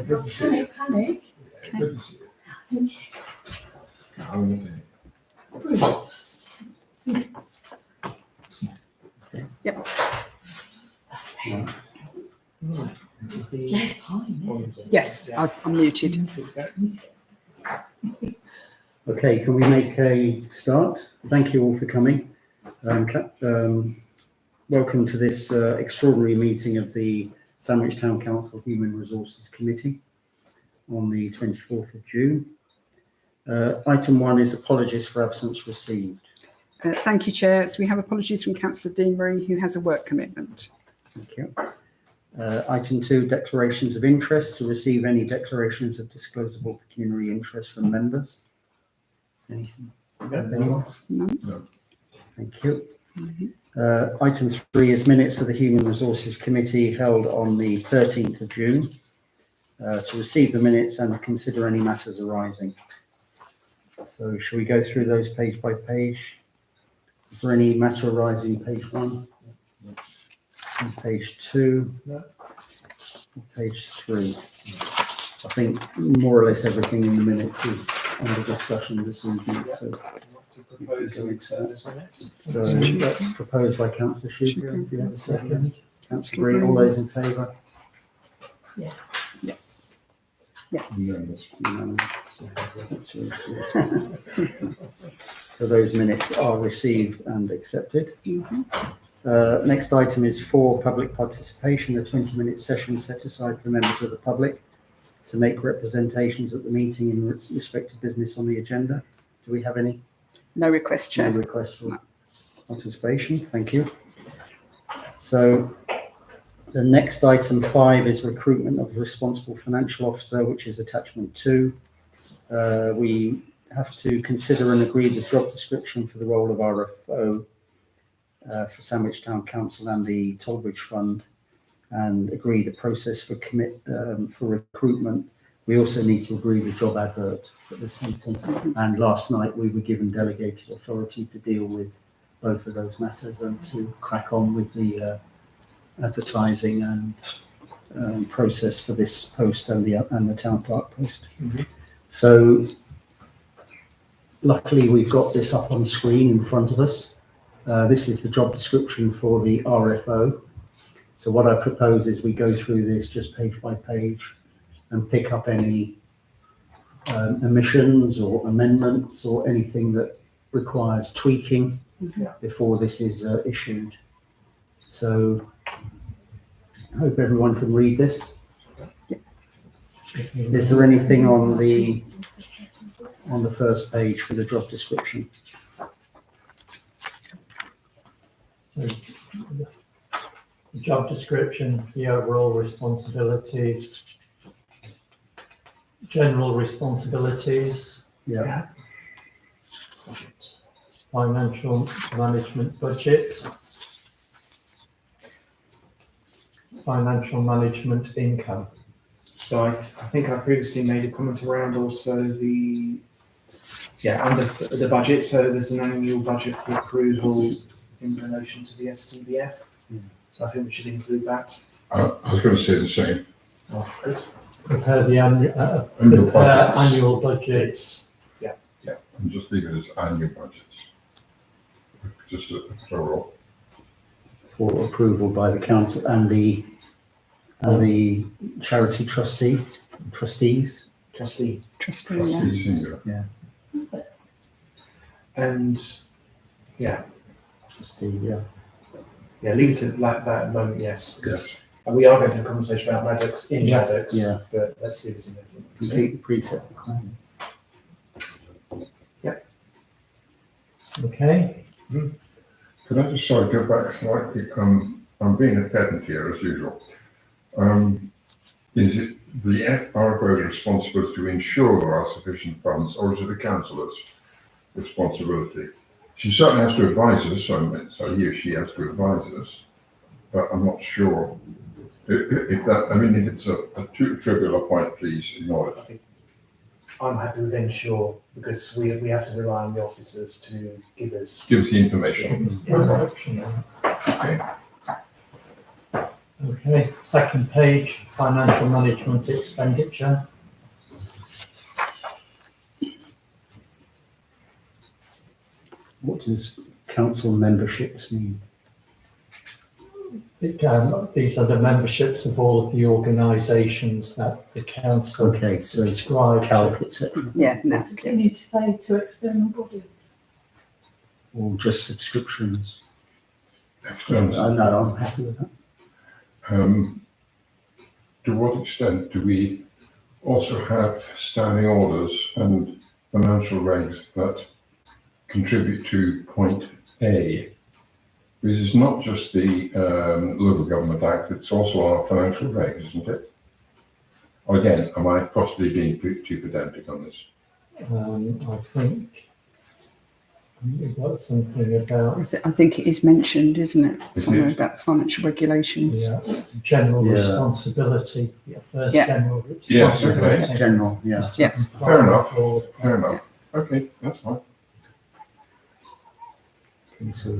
Good to see you. Panic. Good to see you. How are you doing? Yes, fine. Yes, I'm muted. Okay, can we make a start? Thank you all for coming. Welcome to this extraordinary meeting of the Sandwich Town Council Human Resources Committee on the 24th of June. Item 1 is apologies for absence received. Thank you, Chair. So we have apologies from Councillor Deanbury, who has a work commitment. Thank you. Item 2, declarations of interest. To receive any declarations of disclosable pecuniary interest from members. Anything? Anyone? No. Thank you. Item 3 is minutes of the Human Resources Committee held on the 13th of June. To receive the minutes and consider any matters arising. So shall we go through those page by page? Is there any matter arising, page 1? On page 2? No. Page 3? I think more or less everything in the minutes is under discussion this evening. So that's proposed by Councillor Shooter. Do you have a second? Councillor Green, all those in favour? Yes. Yes. Unanimous. That's really good. So those minutes are received and accepted. Next item is 4, public participation, a 20-minute session set aside for members of the public to make representations at the meeting in respect to business on the agenda. Do we have any? No request, Chair. No request for participation. Thank you. So the next item 5 is recruitment of a responsible financial officer, which is attachment 2. We have to consider and agree the job description for the role of RFO for Sandwich Town Council and the Tollbridge Fund, and agree the process for recruitment. We also need to agree the job advert at this meeting. And last night we were given delegated authority to deal with both of those matters and to crack on with the advertising and process for this post and the town clerk post. So luckily we've got this up on screen in front of us. This is the job description for the RFO. So what I propose is we go through this just page by page and pick up any omissions or amendments or anything that requires tweaking before this is issued. So I hope everyone can read this. Is there anything on the first page for the job description? So the job description, the overall responsibilities, general responsibilities, financial management budget, financial management income. So I think I previously made a comment around also under the budget. So there's an annual budget for approval in relation to the STBF. So I think we should include that. I was going to say the same. Oh, good. Prepare the annual budgets. Yeah, and just leave it as annual budgets. Just a thorough. For approval by the council and the charity trustees. Trustee. Trustee, Singular. And Trustee, leave it at like that at the moment, yes, because we are going to have a conversation about Maddox in Maddox, but let's leave it in there. complete the precept requirement. Okay. Could I just go back slightly? I'm being a pedant here as usual. Is it the RFO's responsibility to ensure there are sufficient funds, or is it the councillor's responsibility? She certainly has to advise us, so he or she has to advise us, but I'm not sure if that. I mean, if it's a trivial point, please ignore it. I think I'm happy with ensure because we have to rely on the officers to give us the information. Okay. Okay. Okay, second page, financial management expenditure. What does council memberships mean? These are the memberships of all of the organisations that the council Okay, so subscribe to. calc, etc. Yeah, no. Do you need to say to external bodies? Or just subscriptions? External. No, I'm happy with that. To what extent do we also have standing orders and financial regs that contribute to point A? This is not just the Local Government Act, it's also our financial regs, isn't it? Or again, am I possibly being too pedantic on this? I think you've got something about I think it is mentioned, isn't it? It Somewhere is. about financial regulations. general Yeah. responsibility. First Yeah. general Yes, okay. responsibility. General, yeah. is to Yeah. comply Fair enough. with all- Fair enough. Okay, that's fine. Okay, so,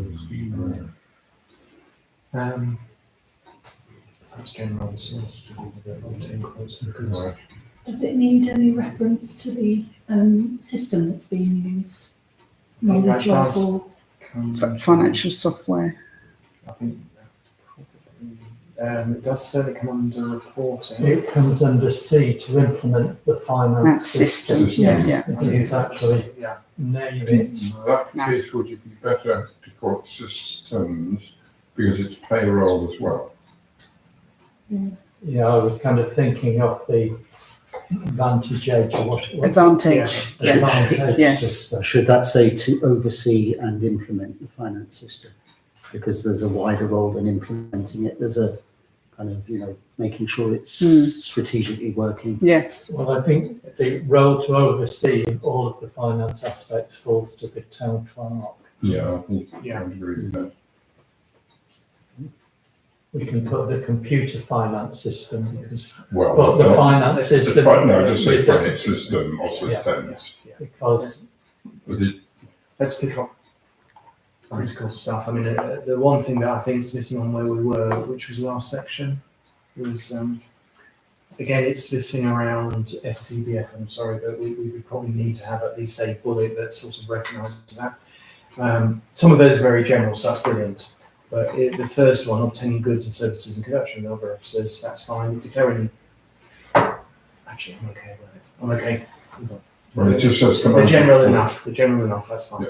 That's general resource to do with the voting costs and goods. Right. Does it need any reference to the system that's being used? I think that Knowledge of does. or Financial software. I think it does certainly come under reporting. It comes under C to implement the finance That system. Yes, Yeah. it is actually Yeah, name In it. that No. case, would it be better to call it systems because it's payroll as well? Yeah, I was kind of thinking of the Advantage Edge or what's Advantage. Yeah. Yeah. Advantage Yes. system. should that say to oversee and implement the finance system? Because there's a wider role than implementing it. There's a kind of, making sure it's strategically working. Yes. Well, I think the role to oversee all of the finance aspects falls to the town clerk. Yeah, I think Yeah. I would agree with that. We can put the computer finance system because, Well, but the that's- finance the system. no, just say with the- finance system or systems. Because, Was it? let's pick up critical stuff. I mean, the one thing that I think is missing on where we were, which was last section, was again, it's this thing around STBF. I'm sorry, but we would probably need to have at least a bullet that sort of recognises that. Some of those are very general, so that's brilliant. But the first one, obtaining goods and services in conjunction with other officers, that's fine. Declaring. Actually, I'm okay with it. I'm okay. Well, it just says The financial. general report. enough. The general enough. That's fine.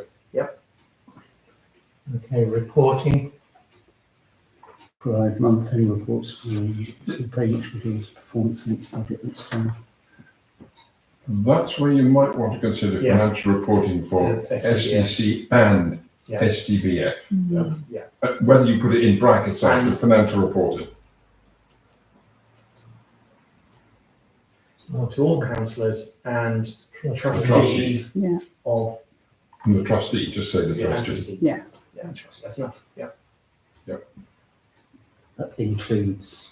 okay, reporting, Provide month-end reports for the pay which reveals performance against budget. That's fine. That's where you might want to consider Yeah. financial reporting for Yeah, STBF. SDC and Yeah. STBF. Yeah. Whether you put it in brackets after financial reporting. To all councillors and trustee, trustees Yeah. of And the trustee, just say the trustee. trustee. Yeah. Yeah, that's enough. Yeah. That includes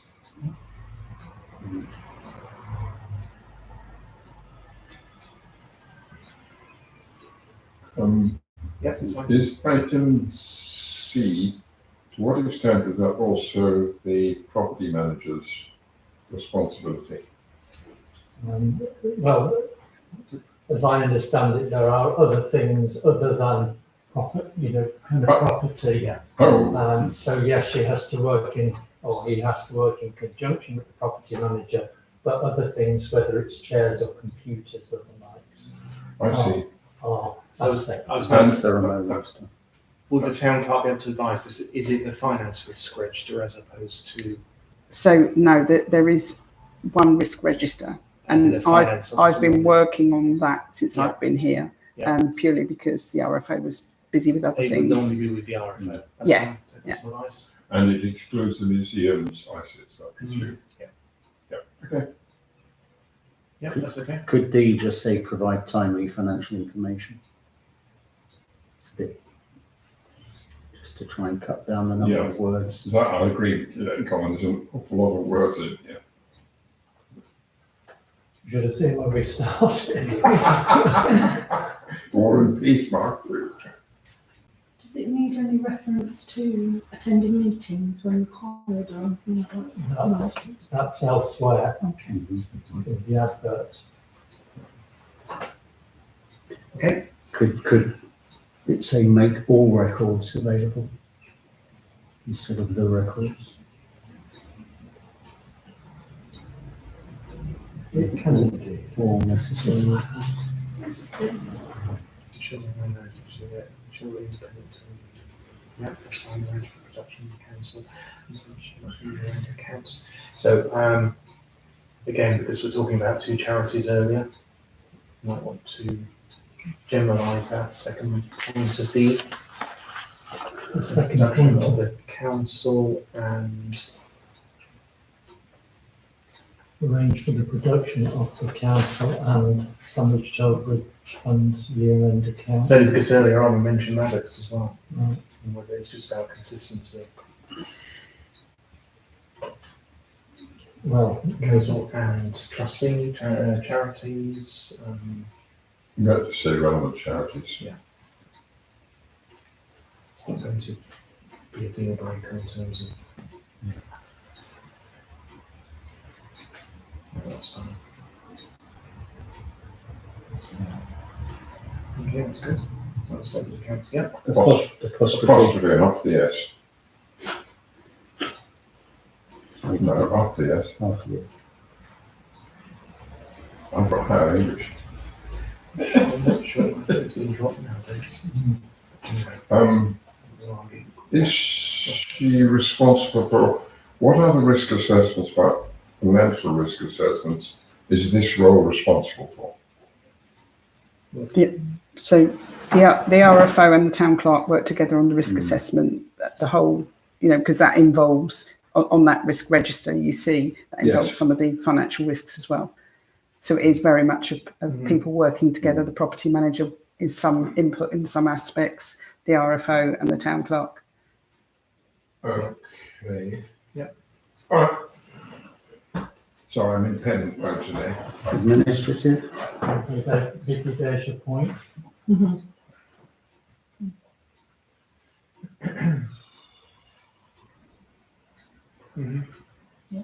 Yeah, that's fine. Is item C, to what extent is that also the property manager's responsibility? well, as I understand it, there are other things other than property. Yeah. Oh, So yes, she has to work in, or he has to work in conjunction with the property manager, but other things, whether it's chairs or computers or the likes, I see. are So, assets. I was And- ceremonial stuff. Would the town clerk be able to advise, but is it the finance risk register as opposed to So no, there is one risk register, and the finance I've been officer? working on that since Yeah. I've been here, Yeah. Purely because the RFO was busy with other It would things. normally be with the RFO. That's Yeah, fine. That's nice. And it excludes the museum's ISIS, I presume. Yeah. Yeah, okay. Yeah, that's okay. Could D just say provide timely financial information? It's a bit, just to try and cut down the number Yeah. of words. That I agree, Colin, there's an awful lot of words in here. You should have seen when we started. War and peace, Mark. does it need any any reference to attending meetings when required or anything like that? That's elsewhere Okay. in the advert. Okay, Could it say make all records available instead of the records? It can do. All necessary. surely no notice, surely independent. Yeah, that's fine, arrange for production of the council. And so she must be your own accounts. So, again, because we're talking about two charities earlier, you might want to generalise that second point of the second production point of the council and arrange for the production of the council and Sandwich Tollbridge Fund's year-end account. so because earlier on we mentioned Maddox as well, Right. and whether it's just about consistency. Well, Council and trustee, charities, You have to say relevant charities. it's not going to be a deal breaker in terms of. Yeah, that's fine. Okay, that's good. So that's like the accounts, yeah. Apostrophe. Apostrophe and off the S. No, off the S. After it. I've got higher English. I'm not sure if it's been dropped nowadays. Is she responsible for, what are the risk assessments, about financial risk assessments, is this role responsible for? So the RFO and the town clerk work together on the risk assessment, the whole, because that involves, on that risk register, you see, that involves Yes. some of the financial risks as well. So it is very much of people working together. The property manager is some input in some aspects, the RFO and the town clerk. Okay. Yep. All right. Sorry, I'm in pen mode today. Administrative. If there's your point. Mhm. Yeah.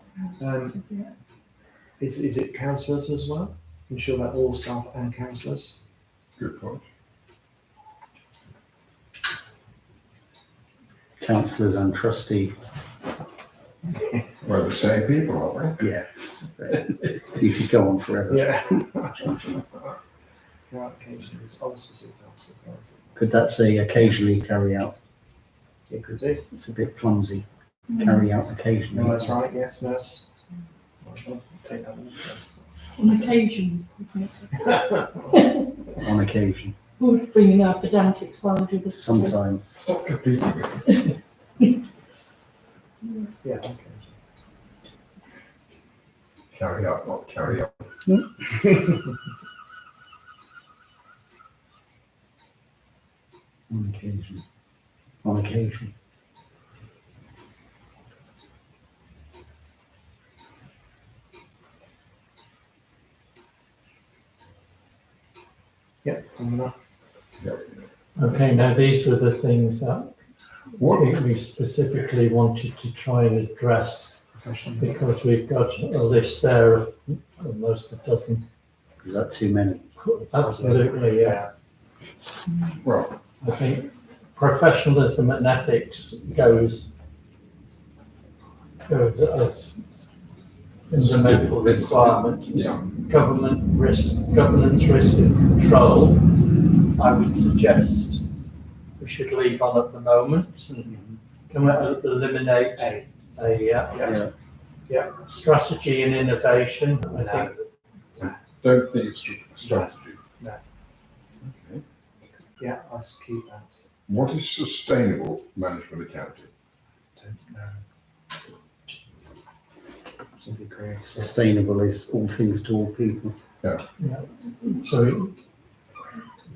Is it councillors as well? Ensure that all staff and councillors. Good point. Councillors and trustee. We're the same people, aren't Yeah. You could go on forever. Yeah. Right, occasionally it's officers of council. Could that say occasionally carry out? It could do. It's a bit clumsy. Carry out occasionally. No, that's right, yes, nurse. I'll take that one. On occasions, isn't it? On occasion. We're bringing our pedantic side with us. Sometimes. Stop competing with it. Yeah, okay. Carry out, not carry on. On occasion. On occasion. Yeah, I'm enough. Okay, now these were the things that What, we specifically wanted to try and address, Professional. because we've got a list there of almost a dozen. Is that too many? Absolutely, yeah. well, I think professionalism and ethics goes as fundamental requirement. yeah, Governance, risk and control, I would suggest we should leave on at the moment and can we eliminate Yeah. strategy and innovation. I think don't think it's a strategy. No. Okay. Yeah, let's keep that. What is sustainable management accounting? Don't know. Simply create. Sustainable is all things to all people. so.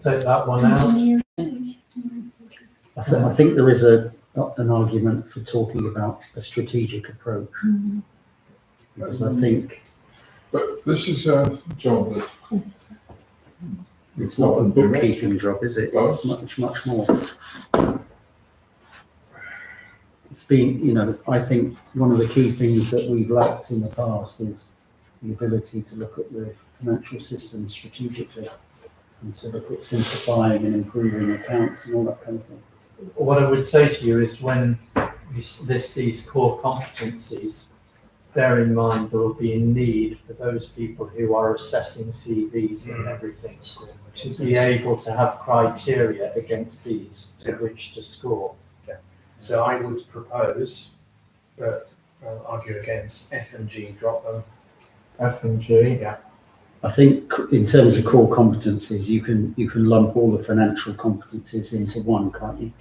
Take that one out. Continuity. I think there is an argument for talking about a strategic approach. Because I think But this is a job that, it's not a bookkeeping job, is it? It's much, much more. it's been, you know, I think one of the key things that we've lacked in the past is the ability to look at the financial system strategically and to look at simplifying and improving accounts and all that kind of thing. What I would say to you is when you list these core competencies, bear in mind there will be a need for those people who are assessing CVs and everything to be able to have criteria against these to which to score. So I would propose, but argue against F and G, drop them. F and G. Yeah. I think in terms of core competencies, you can lump all the financial competencies into one, can't you?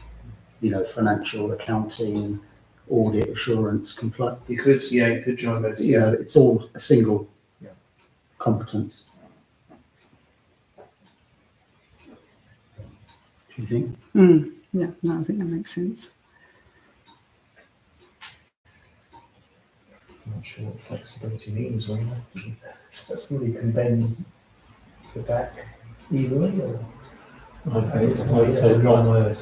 You know, financial, accounting, audit, assurance, compliance. You could join those. You know, it's all a single Yeah. competence. Do you think? Yeah, no, I think that makes sense. I'm not sure what flexibility means when somebody can bend the back easily. Or I think it's a wrong word.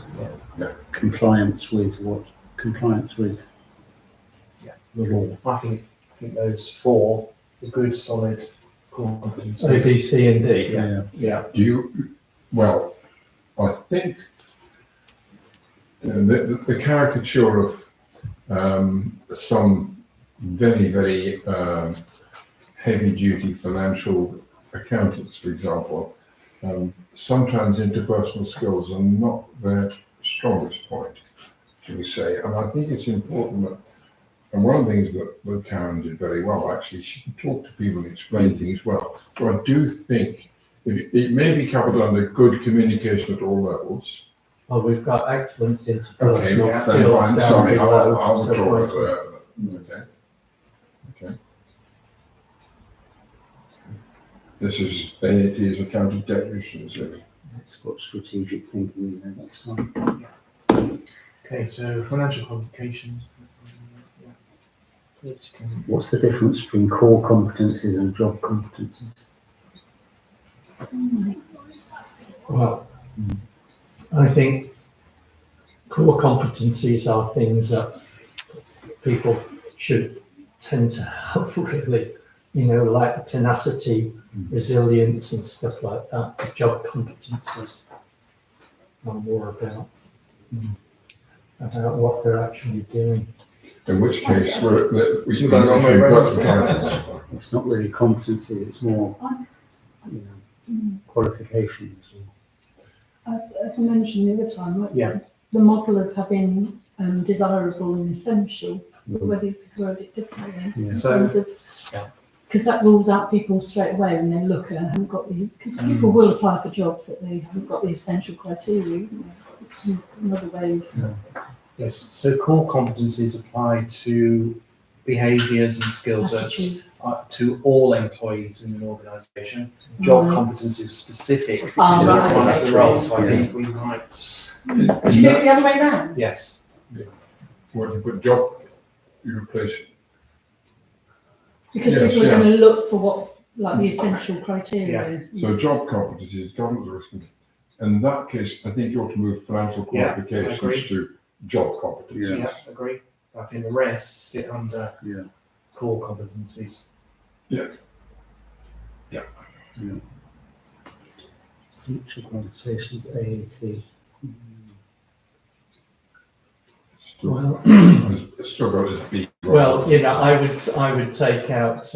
Compliance with what? Compliance with Yeah. the law. I think those four are good, solid core competencies. A, B, C, and D. Yeah. Yeah. Do you, well, I think the caricature of some very, very heavy-duty financial accountants, for example, sometimes interpersonal skills are not their strongest point, shall we say. And I think it's important that, and one of the things that Karen did very well, actually, she can talk to people and explain things well. So I do think it may be covered under good communication at all levels. Well, we've got excellent Okay, interpersonal well, skills fine, down sorry, below. I'll So withdraw for- it. Okay. This is AAT is accounting technician, is it? It's got strategic thinking, you know, that's fine. Okay, so financial complications. Yeah. What's the difference between core competencies and job competencies? Well, I think core competencies are things that people should tend to have really, you know, like tenacity, resilience and stuff like that. Job competencies are more about what they're actually doing. In which case, we You've got it wrong way got the around. titles. It's not really competency, it's more, you know, qualifications. As I mentioned the other time, like Yeah. the model of having desirable and essential, whether you could word it differently. Yeah. In So- terms of, Yeah. because that rules out people straight away when they look and haven't got the, because people will apply for jobs that they haven't got the essential criteria. Another way of, Yes, so core competencies apply to behaviours and skills attitudes. to all employees in an organisation. Job Right. competencies specific to Ah, the right, requirements of the okay. role, so I Yeah. think we might, Do you do it the other way round? yes. What you put job, you replace. Because Yes, people are yeah. going to look for what's like the essential criteria. So job competencies, governance risk. In that case, I think you ought to move financial Yeah, I qualifications agree. to job competencies. Yeah, agree. I think the rest sit under Yeah. core competencies. Future qualifications, AAT. Still, still got this B. Well, you know, I would take out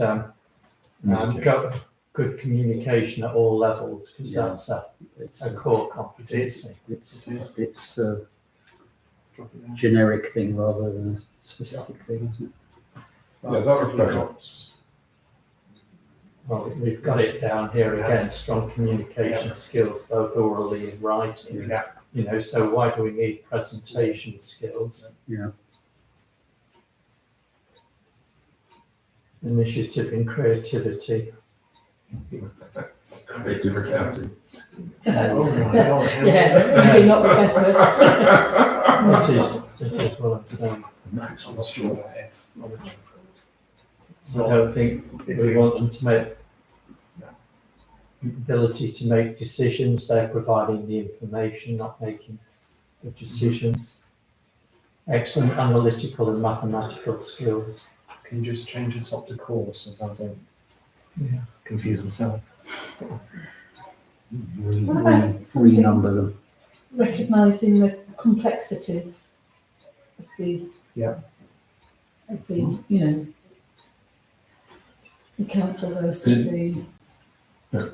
Okay. good communication at all levels because Yeah. that's It's, a core competency. it's a Drop it down. generic thing rather than a specific thing, isn't it? Yeah, that was better. Well, we've got it down here again, strong communication skills, both orally and writing. Yeah. You know, so why do we need presentation skills? Yeah. Initiative and creativity. Creative accounting. Oh my God. Yeah, maybe not the best word. This is what I'm saying. I'm not sure about F. So I don't think we want them to make ability to make decisions. They're providing the information, not making the decisions. excellent analytical and mathematical skills. Can you just change the top to course as I don't Yeah. confuse myself? What about Renumber them. recognising the complexities of the, Yeah. of the, you know, the council versus the. That's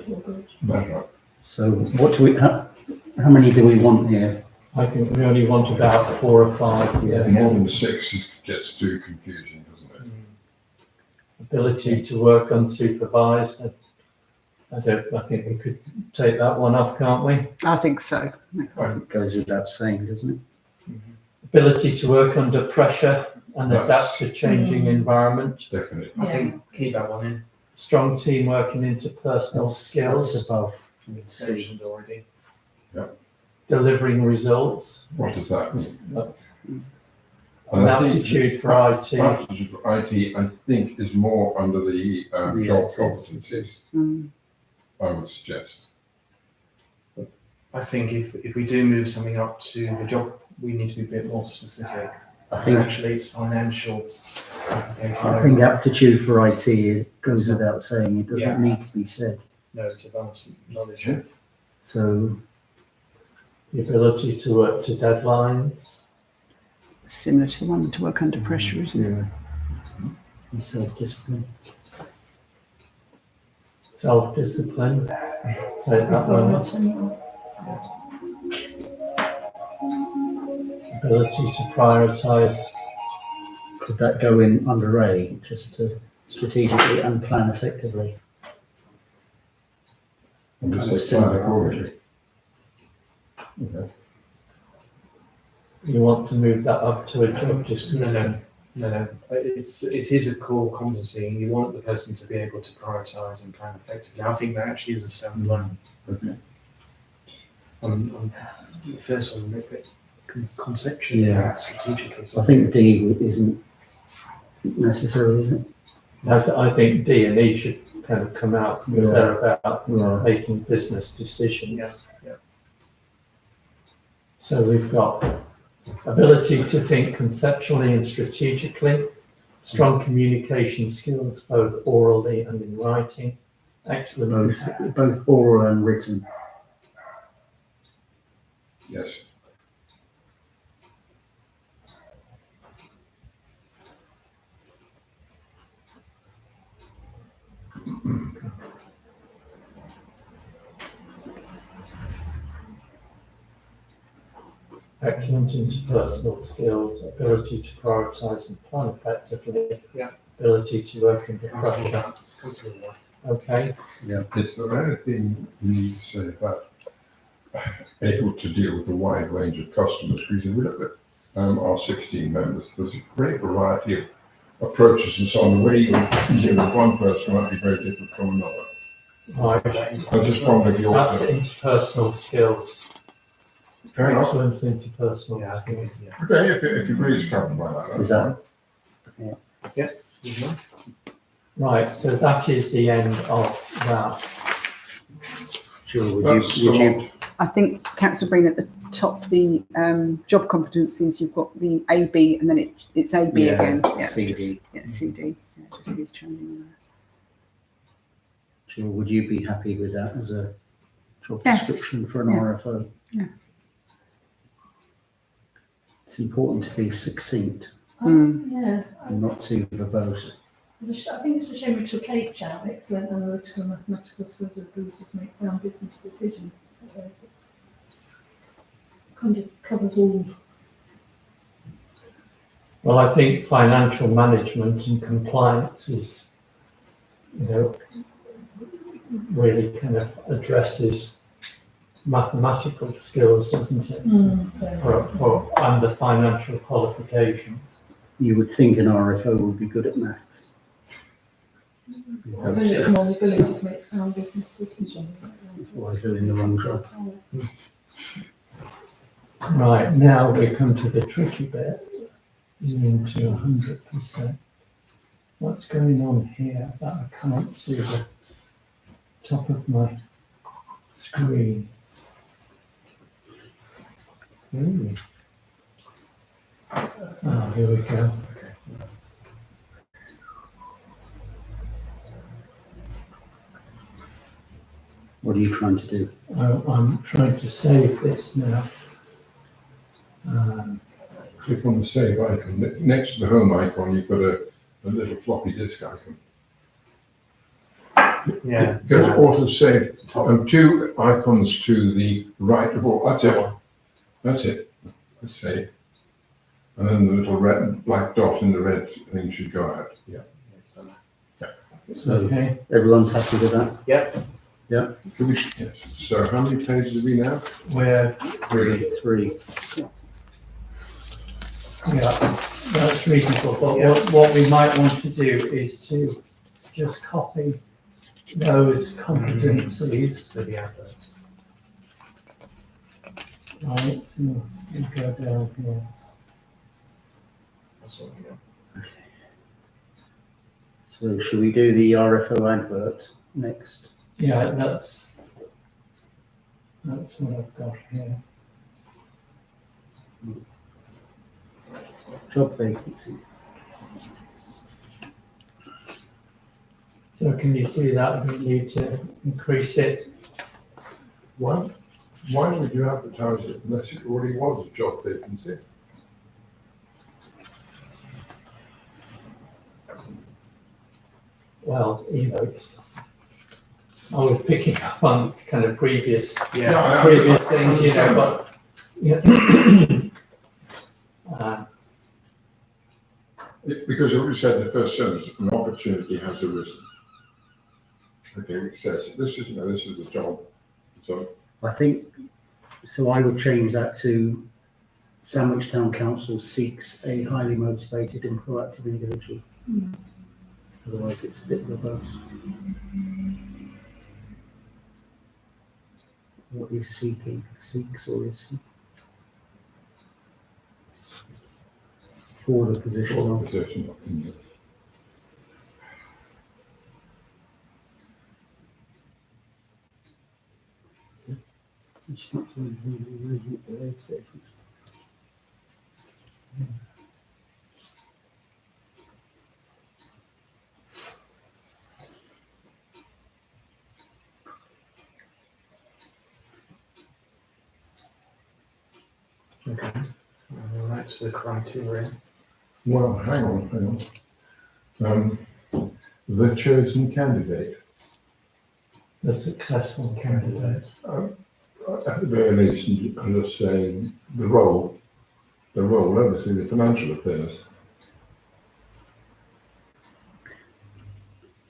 right. So what do we, how many do we want here? I think we only want about 4 or 5. Yeah. More than 6 gets too confusing, doesn't it? Ability to work unsupervised. I think we could take that one off, can't we? I think so. It goes without saying, doesn't it? Ability to work under pressure and That's- adapt to changing environment. Definitely. I think keep that one in. Strong teamwork and interpersonal That's skills. above. It's mentioned already. Delivering results. What does that mean? That's And an I think aptitude for IT. Aptitude for IT, I think, is more under the Yeah, job it is. competencies, Mm. I would suggest. I think if we do move something up to the job, we need to be a bit more specific. I think, Actually, it's financial application. I think aptitude for IT goes without saying. It Yeah. doesn't need to be said. No, it's advanced knowledge. Yeah. So The ability to work to deadlines. Similar to the one to work under pressure, isn't it? yeah, and self-discipline. Self-discipline. Take that one. Ability to prioritise. Could that go in under A, just to strategically and plan effectively? And just Kind of say plan similar. accordingly. Okay. You want to move that up to a job description. No. It is a core competency, and you want the person to be able to prioritise and plan effectively. I think that actually is a standalone. Okay. The first one, a bit conceptually, Yeah. strategically. I think D isn't necessary, is it? I think D and E should kind of come out because Yeah. they're about Right. making business decisions. Yeah. So we've got ability to think conceptually and strategically, strong communication skills, both orally and in writing, excellent. Both oral and written. Yes. Excellent interpersonal skills, ability to prioritise and plan effectively, Yeah. ability to work under pressure. Okay, Is there anything you say about able to deal with a wide range of customers? Because if we look at our 16 members, there's a great variety of approaches and so on. The way you deal with one person might be very different from another. right. I just wonder if you ought That's to. interpersonal skills. Fair enough. Excellent interpersonal Yeah, I skills. think it's, yeah. Okay, if you agree it's covered by that, that's Is that- fine. Mhm. Right, so that is the end of that. Sure, would That's you, the I think Councillor Breen at the top, the job competencies, you've got the AB and then it's AB Yeah, again. CD. CD. Yeah, just needs changing on there. Jill, would you be happy with that as a job Yes. description for an Yeah. RFO? Yeah. It's important to be succinct Yeah, and not too verbose. I think it's a shame we took H out, excellent analytical and mathematical skills of ability to make sound business decisions. Kind of covers all. Well, I think financial management and compliance is, really kind of addresses mathematical skills, doesn't it? And the financial qualifications. You would think an RFO would be good at maths. It's really more the ability to make sound business decisions. Otherwise they're in the wrong job. Right, now we come to the tricky bit. Into 100%. What's going on here that I can't see the top of my screen? Here we go. What are you trying to do? I'm trying to save this now. Click on the save icon. Next to the home icon, you've got a little floppy disk icon. Yeah. Go to auto save and two icons to the right of all. That's it. That's it. Let's save. And then the little red, black dot in the red thing should go out. Yeah. So Okay. everyone's happy with that? Yep. Can we, yes. So how many pages are we now? We're, Three. yeah, that's reasonable. But what we might want to do is to just copy those competencies. For the advert. Right, so we go down here. That's what we got. So should we do the RFO advert next? Yeah, that's what I've got here. Job vacancy. So can you see that we need to increase it? Why would you advertise it unless it already was a job vacancy? Well, you know, I was picking up on kind of previous Yeah. things, you know, but yeah. Because it already said in the first sentence, an opportunity has arisen. Okay, which says, this is the job. So, I think, so I would change that to Sandwich Town Council seeks a highly motivated and proactive individual. Otherwise it's a bit verbose. What is seeking? Seeks or is he? For the position for the of. position. Okay. Well, that's the criteria. Well, hang on. The chosen candidate, The successful candidate. at the very least, I'm just saying, the role, obviously the financial affairs.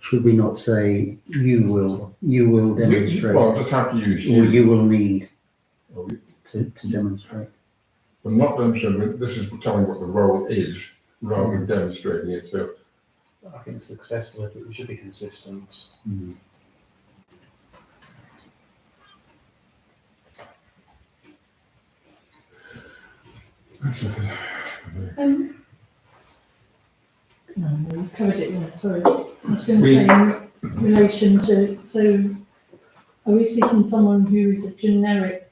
Should we not say you will demonstrate, Well, just have to use or you. you will need Or you- to demonstrate? I'm not demonstrating, this is telling what the role is, rather than demonstrating it, so. I think successful, if we should be consistent. No, we've covered it, yeah, sorry. I was going to say in relation to, so are we seeking someone who is a generic,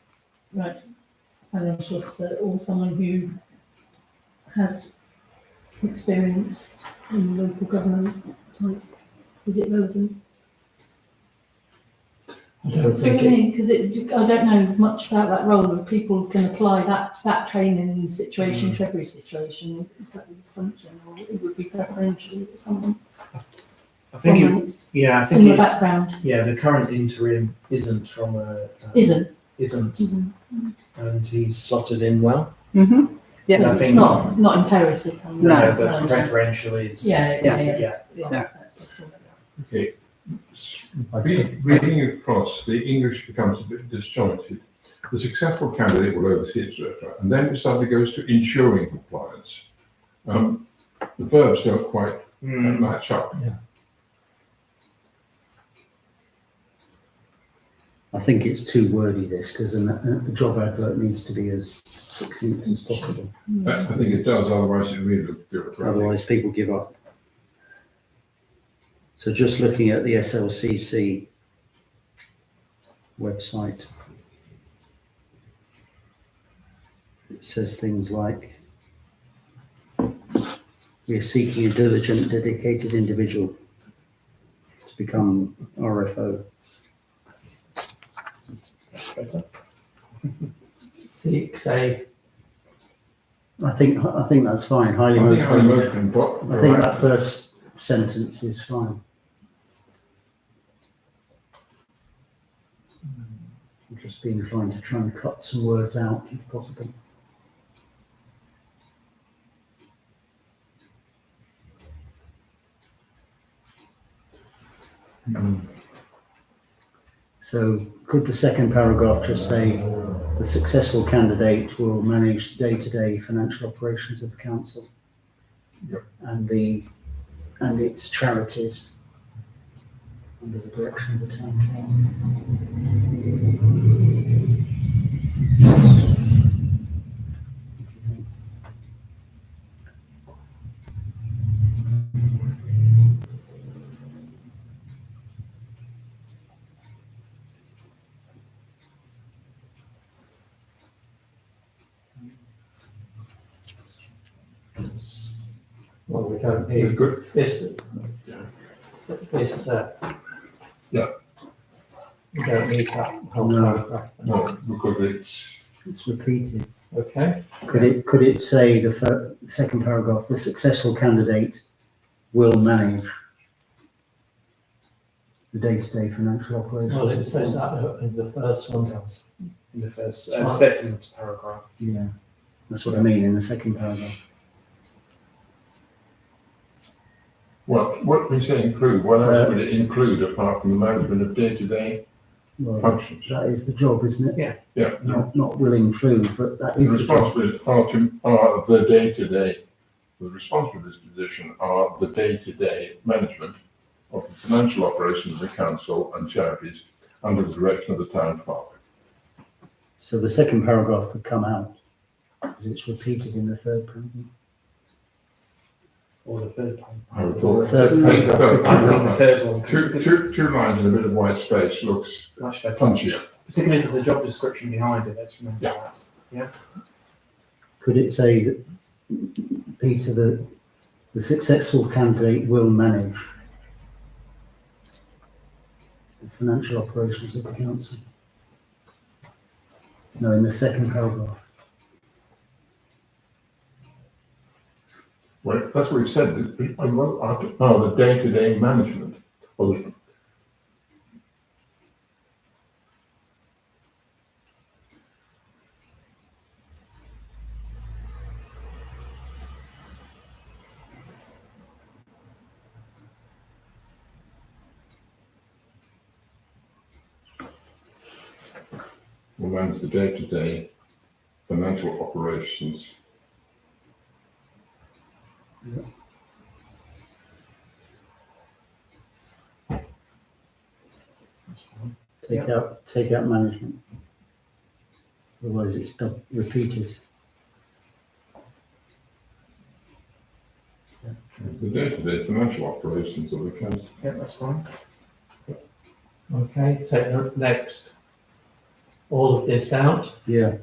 right, financial officer or someone who has experience in local government type? Is it relevant? I don't That's what I think it, mean, because I don't know much about that role, and people can apply that training situation to every situation. Is that the assumption, or it would be preferential for someone I think from it, yeah, I a think similar it's, background? yeah, the current interim isn't from a. Isn't. And he's slotted in well. Mm-hmm. Yeah. So I it's think- not imperative. No. But preferential is. Yeah, Yeah. that's okay. Okay. Reading across, the English becomes a bit disjointed. The successful candidate will oversee, etc. And then it suddenly goes to ensuring compliance. The verbs don't quite match up. I think it's too wordy this, because a job advert needs to be as succinct as possible. I think it does, otherwise it really looks bureaucratic. Otherwise people give up. So just looking at the SLCC website, it says things like We are seeking a diligent, dedicated individual to become RFO. That's better. Seek, say, I think that's fine. Highly I think I'm motivated. open, but. I think that first sentence is fine. I'm just being inclined to try and cut some words out if possible. So could the second paragraph just say, the successful candidate will manage day-to-day financial operations of the council? Yep. And its charities under the direction of the town clerk. well, we don't It's need good. this, Yeah. We don't need that whole No. paragraph. No, because It's repeated. Okay, Could it say the second paragraph, the successful candidate will manage the day-to-day financial operations? well, it says that in the first one. In the first, Right. second paragraph. Yeah, that's what I mean in the second paragraph. what we say include, what else would it include apart from the management of day-to-day Well, functions? that is the job, isn't it? Yeah, Not will include, but that the is the job. responsibilities are the day-to-day, the responsibilities of this position are the day-to-day management of the financial operations of the council and charities under the direction of the town clerk. So the second paragraph could come out, because it's repeated in the third paragraph. Or the third one. I would thought. The third paragraph. I think the third one. Two lines and a bit of white space looks Much better. punchier. Particularly if there's a job description behind it, let's remember Yeah. that. Could it say that, Peter, the successful candidate will manage the financial operations of the council? No, in the second paragraph. Well, that's what we've said, the day-to-day management. Or the- will manage the day-to-day financial operations. That's fine. Take out management. Otherwise it's repeated. The day-to-day financial operations of the council. Yeah, that's fine. Okay, take the next, all of this out. Yeah,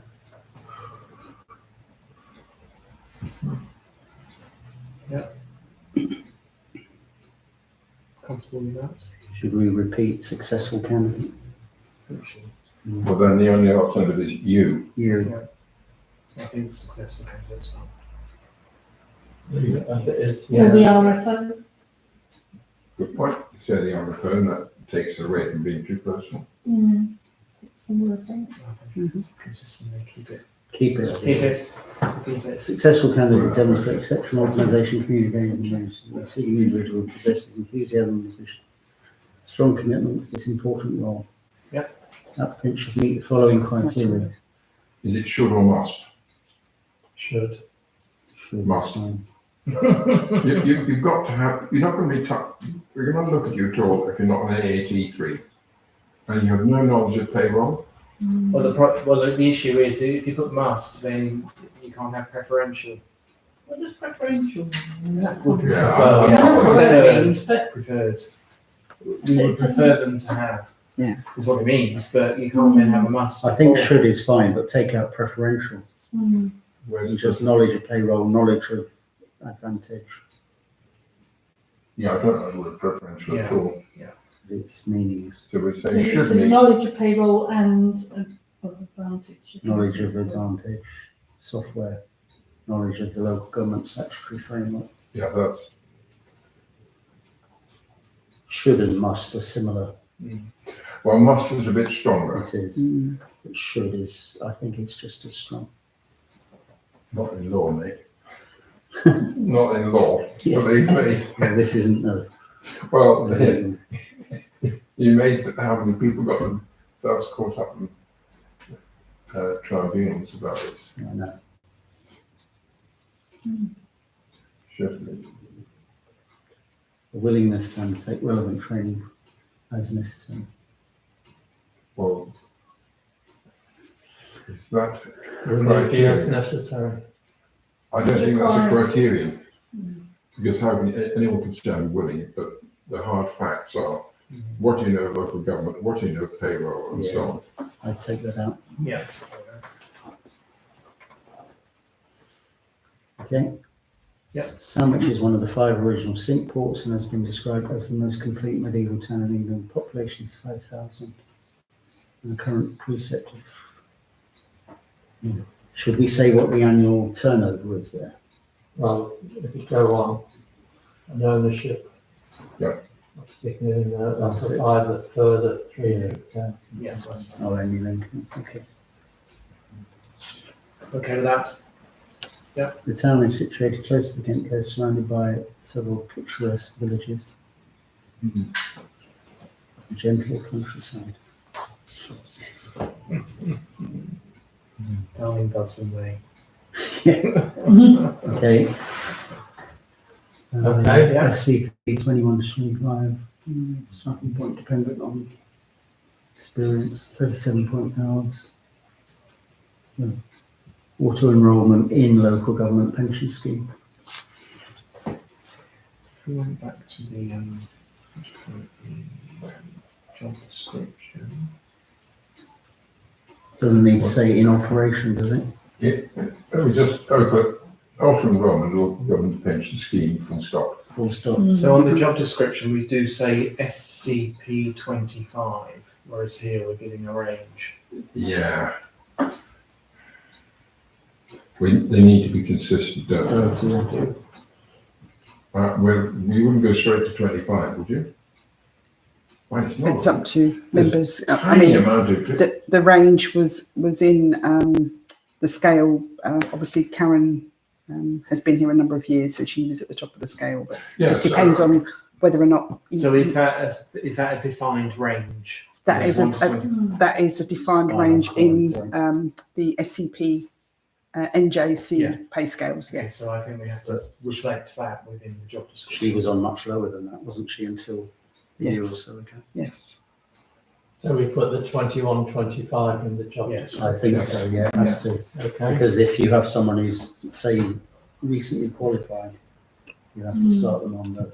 Comfortable with that? should we repeat successful candidate? Well, then the only alternative is you. You, I think successful candidates are. As it is, For the yeah. RFO, Good point. You say the on the phone, that takes it away from being too personal. some more things. Consistently keep it. keep it. Keep it. Repeat it. Successful candidate demonstrate exceptional organisation, communication, and news. Seeking individual who possesses enthusiasm and vision. Strong commitment to this important role. Yep. Applicant should meet the following criteria. Is it should or must? Should. Should Must. sign. You've got to have, you're not going to be, we're going to look at you at all if you're not an AAT3 and you have no knowledge of payroll. Well, the issue is if you put must, then you can't have preferential. What does preferential mean? Yeah, I I'm know not- what it means, but Preferred. We would prefer them to have. Yeah. Is what it means, but you can't then have a must. I think before. should is fine, but take out preferential. Where's it Just knowledge of payroll, knowledge of advantage. Yeah, I don't know the word preferential at Yeah. all. It's meaningless. So we're saying The should meet. knowledge of payroll and of advantage. Knowledge of advantage, software, knowledge of the local government statutory framework. Yeah, that's, Should and must are similar. well, must is a bit stronger, It is. Mm. But should is, I think it's just as strong. not in law, mate. Not in law, Yeah. believe me. Yeah, this isn't the. Well, you're amazed at how many people got themselves caught up in tribunals about this. I know. Should be. A willingness to undertake relevant training as necessary. Well, is that Will it be as criteria? necessary? I don't think that's a Required. criterion. Because how can anyone can say I'm willing, but the hard facts are, what do you know of local government, what do you know of payroll, and so on. I'd take that out. Yeah. Okay. Yes. Sandwich is one of the 5 original Cinque ports and has been described as the most complete medieval town in England. Population is 5,000. And the current precept of. Should we say what the annual turnover is there? Well, if you go on, an ownership. Yeah. I'm sticking in there, that That's it. provide a further 300,000. Yeah, that's fine. Oh, only Lincoln. Okay. Okay with that? The town is situated close to the Kent coast, surrounded by several picturesque villages. Gentle countryside. Darling Dudson Way. Okay. Okay, yeah. SCP 21 to 25. Starting point dependent on experience, 37 point hours. Auto enrolment in local government pension scheme. If we went back to the job description. Doesn't need to say in operation, does it? Let me just open auto enrolment local government pension scheme full stop. Full stop. So on the job description, we do say SCP 25, whereas here we're giving a range. Yeah. They need to be consistent, don't Does, they? yeah. Well, you wouldn't go straight to 25, would you? Well, it's not. It's up to members. I Tiny mean, amount of, the range was in the scale. Obviously, Karen has been here a number of years, so she was at the top of the scale. But yeah, it just depends on whether or not. So is that a defined range? that is One to a 20. that is a defined Spinal range cord, in sorry. the SCP NJC Yeah. pay scales. Okay, Yes. so I think we have to reflect that within the job description. She was on much lower than that, wasn't she, until a year or Yes. so ago? Yes. So we put the 21, 25 in the job. Yes. I think so, yeah, it has to. Okay, Because if you have someone who's, say, recently qualified, you have to start them on the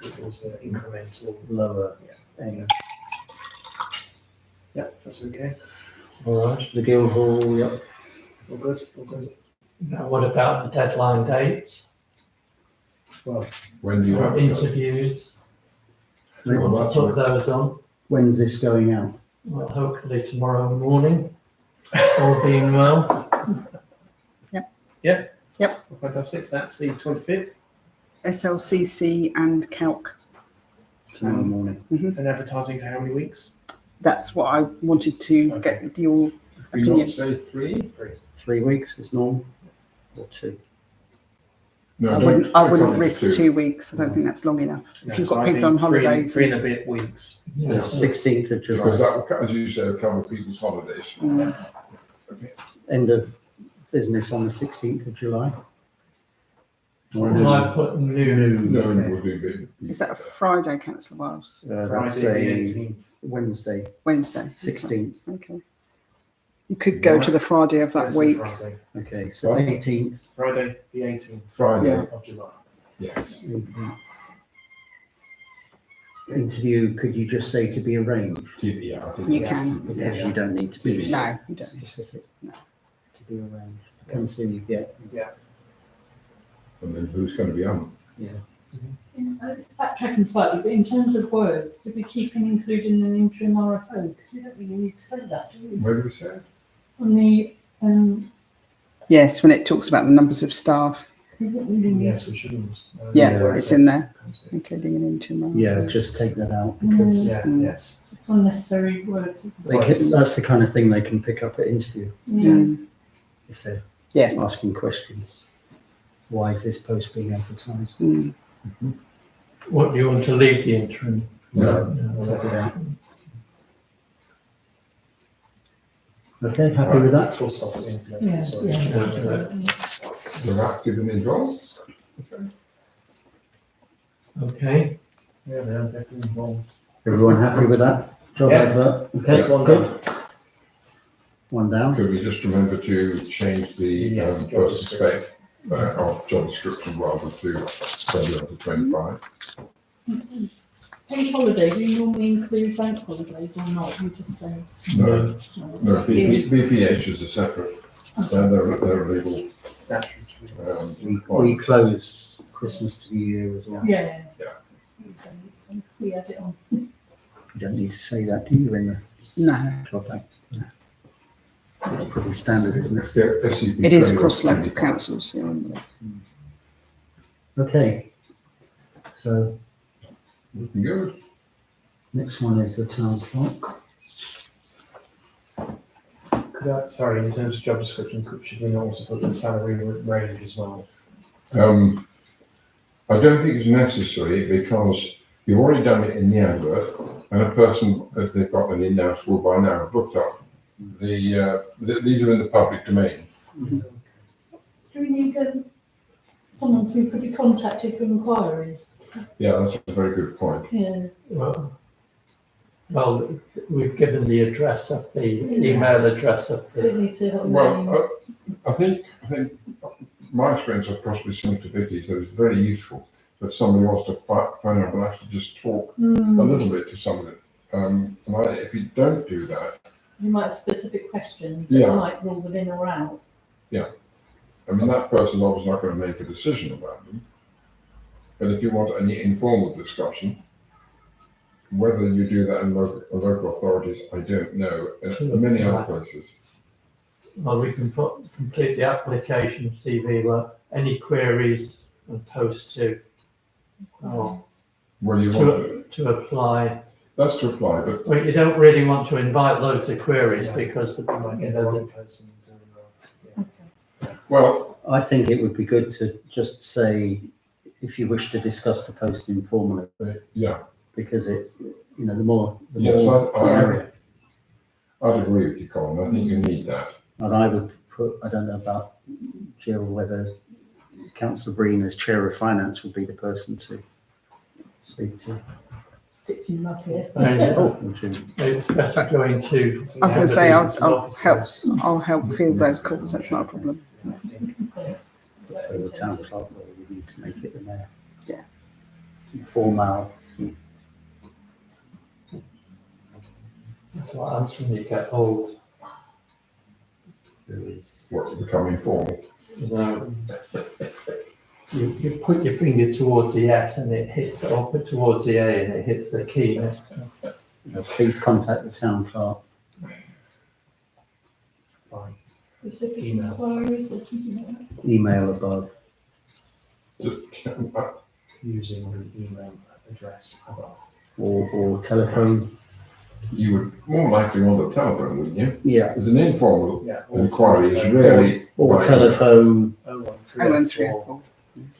It was incremental. lower end. Yeah, that's okay. all right. The Guildhall, yep. All good, all good. Now what about the deadline dates when do you for have interviews? Do you Well, want that's to put what- those on? When's this going out? Well, hopefully tomorrow morning, all being well. Fantastic, so that's the 25th, SLCC and Calc. Tomorrow morning. and advertising for how many weeks? That's what I wanted to Okay. get your Do you opinion. not say 3? 3 weeks is normal, or 2. No, I don't wouldn't come to risk 2 weeks. I don't think that's long enough. No, If you've so got I people on think three- holidays. Three and a bit weeks. So Yeah. 16th of Because July, that will, as you say, cover people's holidays. end of business on the 16th of July. Or Can I put noon? No, Okay. we'll do big. Is that a Friday, Councillor Wiles? That's Friday, a the 18th. Wednesday, Wednesday. 16th. Okay. You could go to the Friday of that Thursday, week. Friday. Okay, so 18th. Friday, the 18th Friday, Yeah. of July. yes. Interview, could you just say to be arranged? Yeah, I think You that- can. Because you don't need to be No, you don't. specific. No. To be arranged. Depends who you get. And then who's going to be on? Yeah. It's backtracking slightly, but in terms of words, did we keep in including an interim RFO? Because we don't really need to say that, do we? Where do we say it? On the, Yes, when it talks about the numbers of staff. we don't really need Yes, we shouldn't. Yeah, it's in there, including an interim. Yeah, just take that out because Yeah, Mm. yes. it's unnecessary words. isn't it? that's the kind of thing they can pick up at interview Yeah. Mm. if they're Yeah. asking questions. Why is this post being advertised? Mm. What do you want to leave the interim? No. Take it out. Okay, happy with that? Full stop at the end. Yeah, Sorry. yeah. They're active and involved? Okay, Yeah, they are definitely involved. Everyone happy with that? Job Yes. advert? Okay, Yes, one good. One down. Could we just remember to change the Yes, job person spec of job description rather to 7 to 25? Paid holiday, do you normally include bank holidays or not? You just say. No, no, Yeah. VPH is a separate, they're a legal, Statutory. We close Christmas to New Year as well. Yeah. Yeah. We add it on. You don't need to say that, do you, in the No, job act? No. It's pretty standard, isn't it? SCP it is 20 across local 25. councils. Yeah. Okay. So Looking good. next one is the town clerk. Sorry, in terms of job description, should we not also put the salary range as well? I don't think it's necessary because you've already done it in the advert, and a person, if they've got an in-house, will by now have looked up. These are in the public domain. Do we need someone who could be contacted for inquiries? Yeah, that's a very good point. Yeah. well, we've given the address of the email address of We the, don't need to have a name. Well, I think my experience of possibly similar to Vicky's, that it's very useful if somebody wants to phone up and actually just talk a little bit to somebody. If you don't do that, You might have specific questions Yeah. that might rule them in or out. I mean, that person's obviously not going to make a decision about them. But if you want any informal discussion, whether you do that in local authorities, I don't know. In many other places. well, we can complete the application CV, well, any queries and post to, Well, you want to apply. that's to apply, but Well, you don't really want to invite loads of queries Yeah. because, We might you get the know, wrong person doing that. well, I think it would be good to just say, if you wish to discuss the post informally, yeah, because it's, the more yes, the area. I'd agree with you, Colin. I think you need that. And I would put, I don't know about Jill, whether Councillor Breen as Chair of Finance would be the person to speak to. Sticks in mud here. Oh, would you? it's better going to. I was going to say Evidence I'll officers. help. I'll help field those calls. That's not a problem. For the town clerk, whether we need to make it the mayor. Yeah. Formal. That's what happens when you get old. What, to become informal? No. You put your finger towards the S and it hits, or put towards the A and it hits the key. Please contact the town clerk. Fine. Specific Email. inquiries or something like that. Email above. Just, Using the email address above. Or telephone. you would more likely want a telephone, wouldn't you? Yeah. As an informal Yeah. inquiry is rarely. Or like- telephone. 01304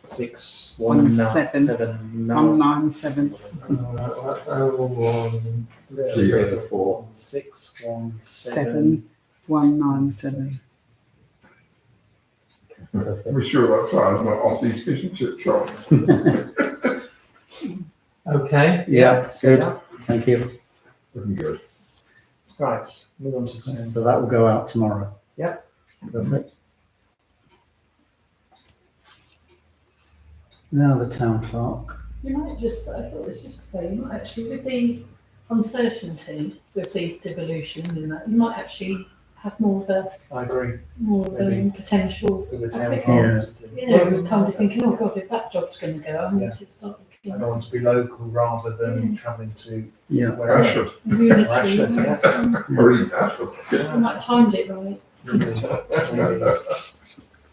61979. 197. 617. 197. We're sure that size, not off these fish and chip shop. Okay, Yeah, good. Thank you. Looking good. Right, move on to 10. So that will go out tomorrow. Yep. Perfect. Now the town clerk. You might just, I thought this just today, you might actually, with the uncertainty with the devolution and that, you might actually have more of a I agree. Maybe. Potential For the town applicants. clerk. You know, we're kind of thinking, oh God, if that job's going to go, I need to start I don't want to be local rather than travelling to Yeah. wherever. Ashford, Unity. Ashford, yeah. Marine Ashford. I might have timed it right.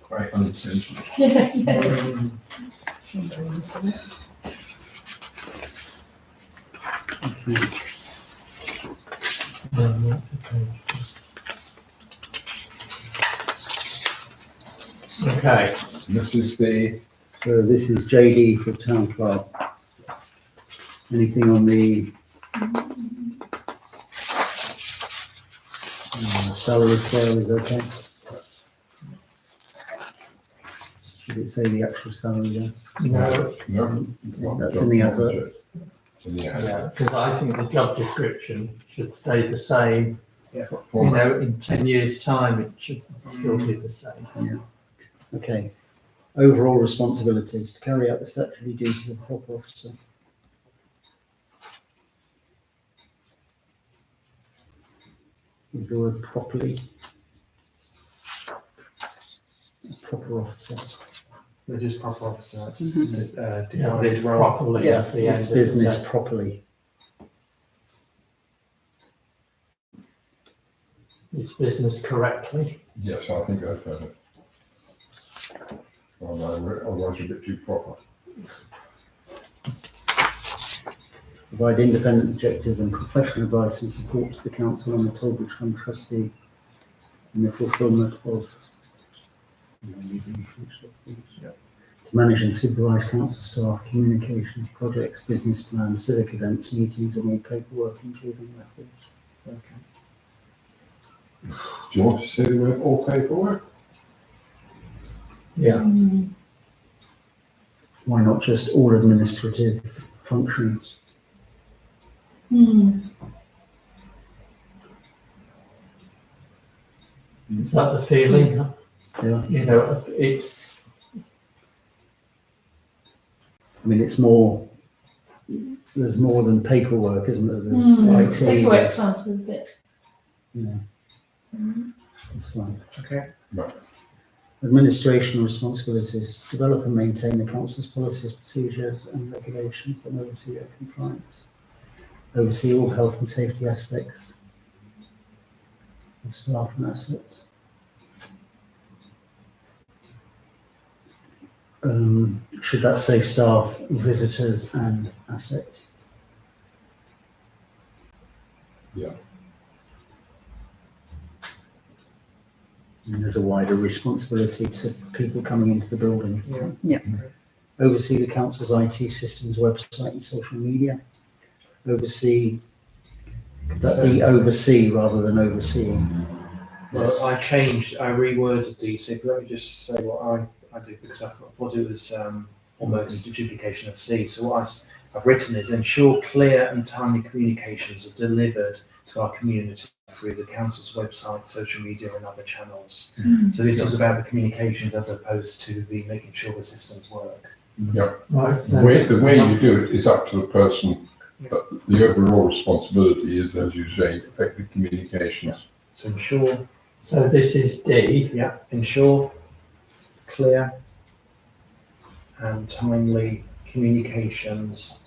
Quite unintentional. Okay, This is the, So this is JD for town clerk. Anything on the salary scale is okay? Did it say the actual salary there? no, no. That's in the advert. It's in the advert. yeah, because I think the job description should stay the same. You For- know, in 10 years' time, it should still be the same. Okay. Overall responsibilities to carry out the statutory duties of a proper officer. Is the word properly? A proper officer. We're just proper officers, Yeah, defined it's role. properly Yeah, at the end it's of the business day. properly. It's business correctly. Yes, I think that's better. Otherwise you're a bit too proper. Provide independent, objective and professional advice and support to the council and the Torbridge Fund trustee in the fulfilment of to manage and supervise council staff, communications, projects, business plans, civic events, meetings and all paperwork, including records. Okay. Do you want to say the word all paperwork? Yeah. Why not just all administrative functions? Is that the feeling? Yeah, You know, it's, I mean, it's more, there's more than paperwork, isn't there? There's IT. Paperwork there's- sounds a bit. Yeah, that's fine. Okay. Administration responsibilities, develop and maintain the council's policies, procedures and regulations and oversee their compliance. Oversee all health and safety aspects of staff and assets. Should that say staff, visitors and assets? Yeah. And there's a wider responsibility to people coming into the building. Yeah. Oversee the council's IT systems, website and social media. Oversee, that be oversee rather than overseeing. Well, I reworded these, so if you let me just say what I did, because I thought it was almost a duplication of C. So what I've written is ensure clear and timely communications are delivered to our community through the council's website, social media and other channels. So this was about the communications as opposed to the making sure the systems work. right, The way you do it is up to the person, but the overall responsibility is, as you say, effective communications. So ensure, so this is D. ensure clear and timely communications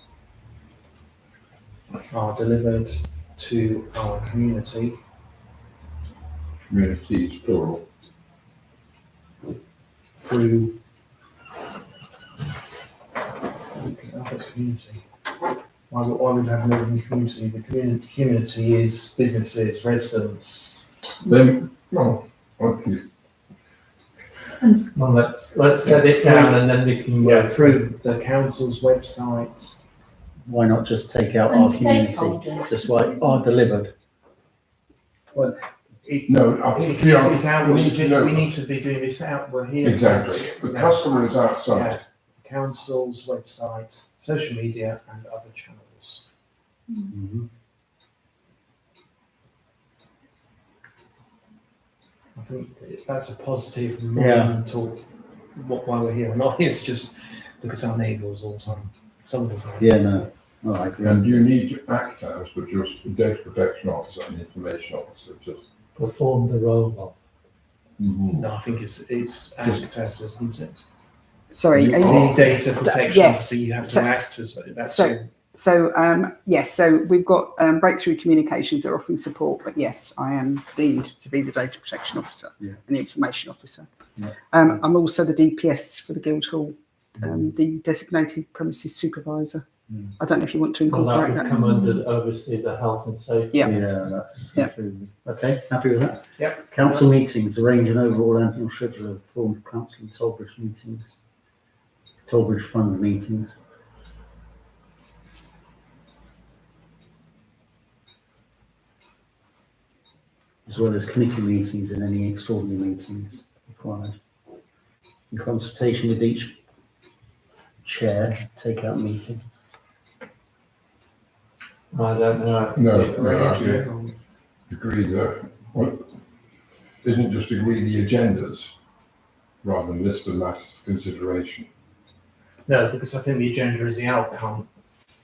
are delivered to our community Communities, plural. through other community. Why would we have more than community? The community is businesses, residents. Then, well, okay, Well, let's get it down and then we can work Through the council's website. Why not just take out And our community? stakeholders. Just like are delivered. no, I think It's out, we need to know. we need to be doing this out, we're here. Exactly, the customer is outside. Council's website, social media and other channels. I think that's a positive Yeah. talk, why we're here. We're not here to just look at our neighbours all the time. Some of us are. Yeah, no. Oh, I agree. And you need to act as, but just a data protection officer and information officer, just. perform the role of. No, I think it's actors, isn't it? sorry. You are you- are- The data protection, yes. so you have to So- act as, that's so- all. So, yes, so we've got Breakthrough Communications that are offering support, but yes, I am deemed to be the data protection officer Yeah. and the information officer. Yeah. I'm also the DPS for the Guildhall, the designated premises supervisor. Mm. I don't know if you want to Well, that incorporate would that. come under oversee the health and safety. Yeah. That's Yeah. absolutely. Okay, happy with that? Yep. Council meetings, arrange an overall annual schedule of formed council and Tollbridge meetings, Tollbridge Fund meetings. As well as committee meetings and any extraordinary meetings required. In consultation with each chair, take out meeting. I don't know. No, It's- no, Arrange actually, it on- agree that, well, isn't just agree the agendas rather than list the matters for consideration. No, because I think the agenda is the outcome,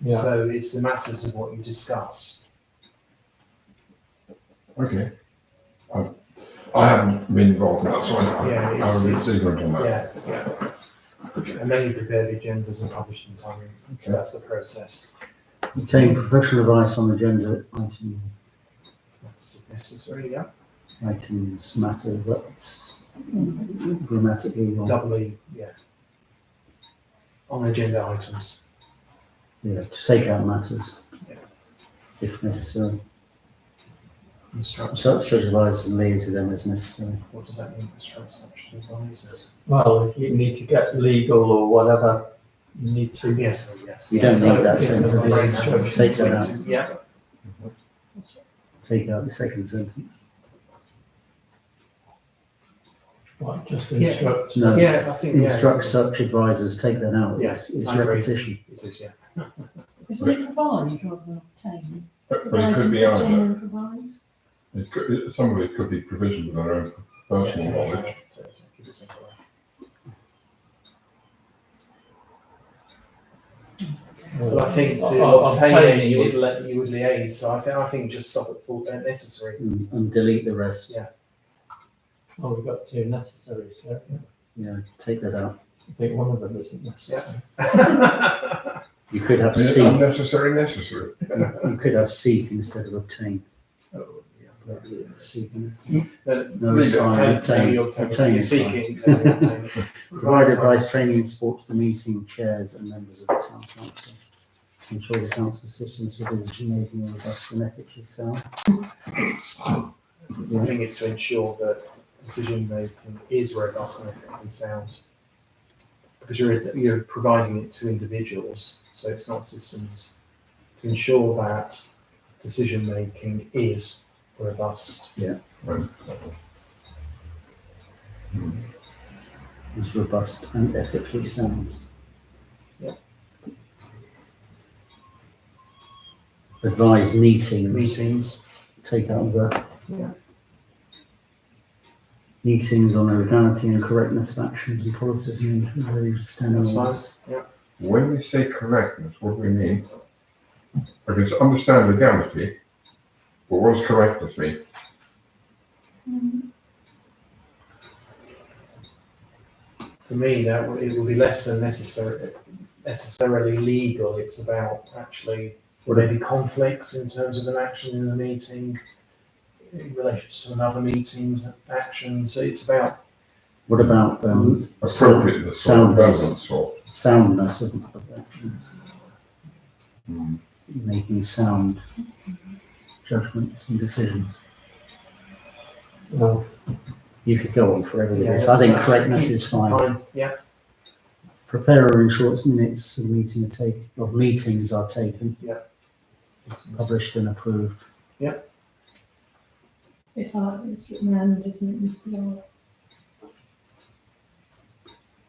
Yeah, so it's the matters of what you discuss. Okay. I haven't been involved in that, so Yeah, I'm it's- a bit ignorant on that. Yeah, yeah. And then you prepare the agendas and publish them, so that's the process. Obtain professional advice on agenda That's necessary, yeah. items, matters, that's grammatically wrong. Doubly, yeah. On agenda items. Yeah, to take out matters. Yeah. If necessary. Instruct Such advice and liaise with them as necessary. What does that mean? Instruct such advisors. well, if you need to get legal or whatever, you need to. Yes, oh, yes. You don't need that Yeah, sentence. yeah. Take that out. Yeah, Take out the second sentence. What, just Yeah. instruct? No. yeah, I think, yeah. Instruct such advisors, take that out. Yes, It's I agree. repetition. It is, yeah. Isn't it provide rather than obtain? But it could be Obtain either. and provide. Some of it could be provision with their own personal Yeah, knowledge. keep it simple. Well, I think to obtain it, you would liaise, so I think just stop at full, necessary. And delete the rest. Oh, we've got two necessary, so Yeah, take that out. I think one of them isn't necessary. You could have Is it seek. unnecessary, necessary? You could have seek instead of obtain. Oh, yeah. Seek. No, No, it's fine. obtain, Obtain. obtain, you're is fine. seeking. Obtain. Provide advice, training and support to the meeting chairs and members of the town council. Ensure the council systems for decision making are robust and ethically sound. I think it's to ensure that decision making is robust and ethically sound. Because you're providing it to individuals, so it's not systems. To ensure that decision making is robust. Right. Is robust and ethically sound. Yeah. Advise meetings. Meetings, Take out the. Yeah. Meetings on the legality and correctness of actions and policies and standing that's orders. fine. When we say correctness, what do we mean? I can understand legality, but what does correctness mean? For me, it will be less than necessarily legal. It's about actually maybe conflicts in terms of an action in a meeting in relation to another meeting's action. So it's about What about Appropriateness or sound- relevance or? soundness of actions? Hmm. Making sound judgments and decisions. Well, You could go on forever with Yeah, this. I think that's- correctness is fine. Yeah, Prepare or ensure its minutes of meetings are taken, published and approved. It's written around, isn't it, Mr. Lord?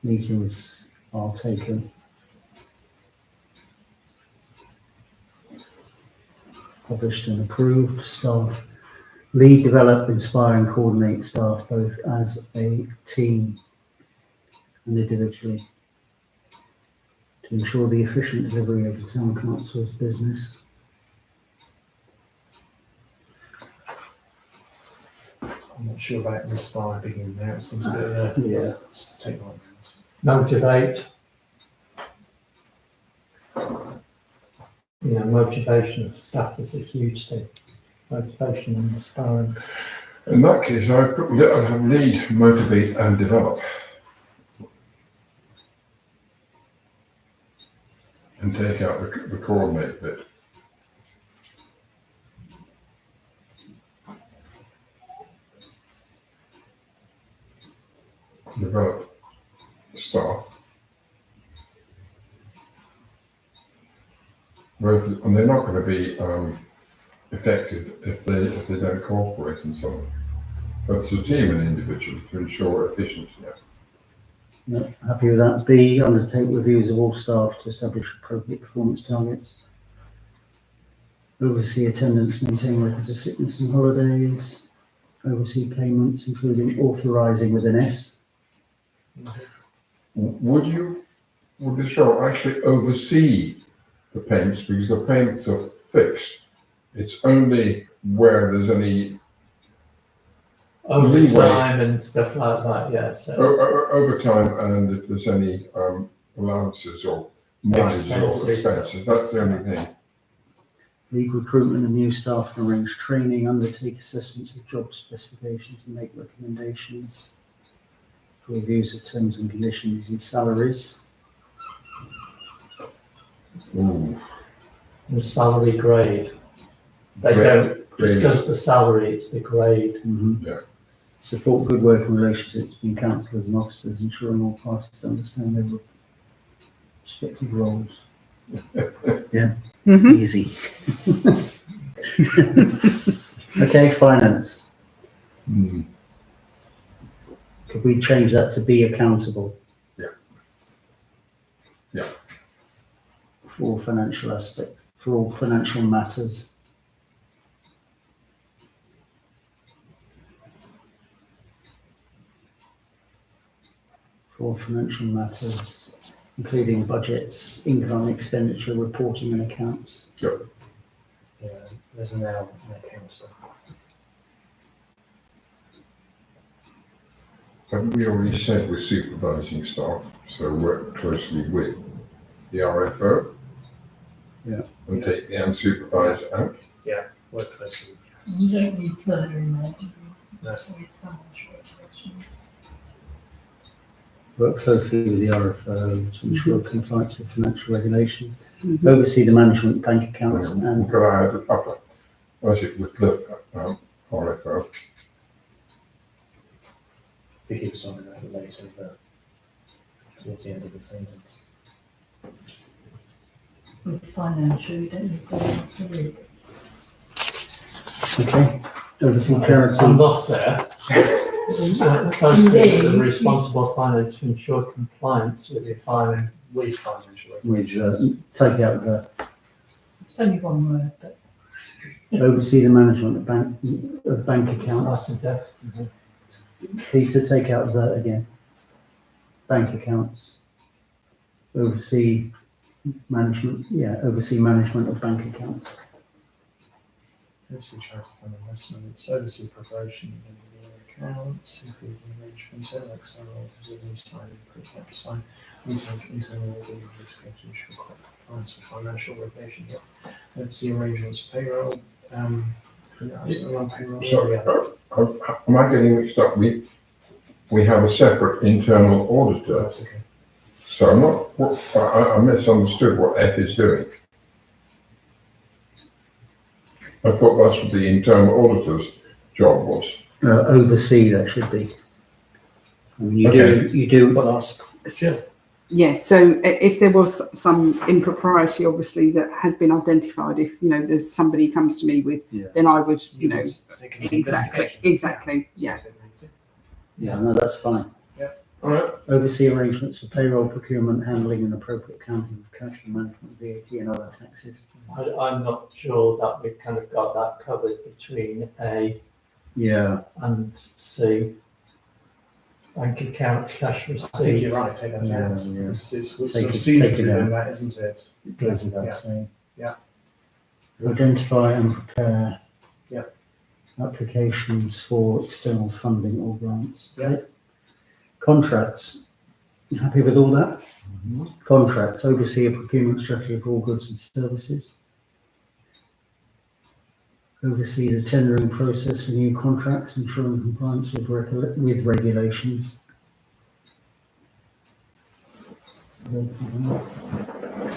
Meetings are taken. Published and approved. Staff lead, develop, inspire and coordinate staff both as a team and individually to ensure the efficient delivery of the town council's business. I'm not sure about inspire being in there. It seems a bit Yeah. take like Motivate. Motivation of staff is a huge thing. Motivation and inspiring. In that case, I'd have lead, motivate and develop. And take out the coordinate bit. Develop staff. Both, and they're not going to be effective if they don't cooperate and so on. Both as a team and individually to ensure efficiency. Yeah, happy with that. B, undertake reviews of all staff to establish appropriate performance targets. Oversee attendance, maintain records of sickness and holidays. Oversee payments, including authorising with an S. Would this role actually oversee the payments, because the payments are fixed? It's only where there's any Overtime and stuff like that, yeah. So overtime, and if there's any allowances or mileage or expenses, that's the only thing. Lead recruitment of new staff and arrange training, undertake assessments of job specifications and make recommendations. Reviews of terms and conditions and salaries. Ooh. the salary grade. They Grade. don't discuss the salary, it's the grade. Yeah. Support good working relationships between councillors and officers, ensuring all parties understand their respective roles. Mhm. Easy. Okay, finance. Mm. Could we change that to be accountable? Yeah. Yeah. For all financial aspects, for all financial matters. For all financial matters, including budgets, income, expenditure, reporting and accounts. Yeah, there's an L in accounts. Haven't we already said we're supervising staff, so work closely with the RFO? Yeah. And take the unsupervised out? Work closely. You don't need further in there, do you? No. That's very financial regulations. Work closely with the RFO to ensure compliance with financial regulations. Mhm. Oversee the management bank accounts We've and got to add it up. Was it with the RFO? We keep starting that later, but towards the end of the sentence. With financial, you don't need to have to read. okay. Oversee charity. I'm lost there. Closely Indeed. the responsible finance to ensure compliance with the financial. With financial. Which take out the It's only one word, but oversee the management of bank Life accounts. and death. Peter, take out the again. Bank accounts. Oversee management. Yeah, oversee management of bank accounts. Oversee charity fund investments, oversee preparation of the accounts, including arrangements, external auditors with inside and outside, internal auditing risk to ensure compliance with financial regulations. Oversee arrangements for payroll, on payroll. Sorry, am I getting mixed up? We have a separate internal auditor, That's okay. so I'm not, I misunderstood what F is doing. I thought that's what the internal auditor's job was. Oversee, that should be. I mean, you do Well, ask. Yes, so if there was some impropriety, obviously, that had been identified, if, there's somebody comes to me with, Yeah. then I would, Take an investigation. exactly, yeah. Yeah, no, that's fine. All right. Oversee arrangements for payroll, procurement, handling and appropriate accounting of cash and management, VAT and other taxes. I'm not sure that we've kind of got that covered between A Yeah, and C. Bank accounts, cash I think receipts. you're right, take that Yeah, out. yeah. It's Take sort of it- scenic take it within out. that, isn't it? it goes without Yeah. saying. Yeah. Identify and prepare. Yeah. Applications for external funding or grants. Yeah. Contracts. You happy with all that? Contracts, oversee a procurement strategy for all goods and services. Oversee the tendering process for new contracts, ensuring compliance with regulations.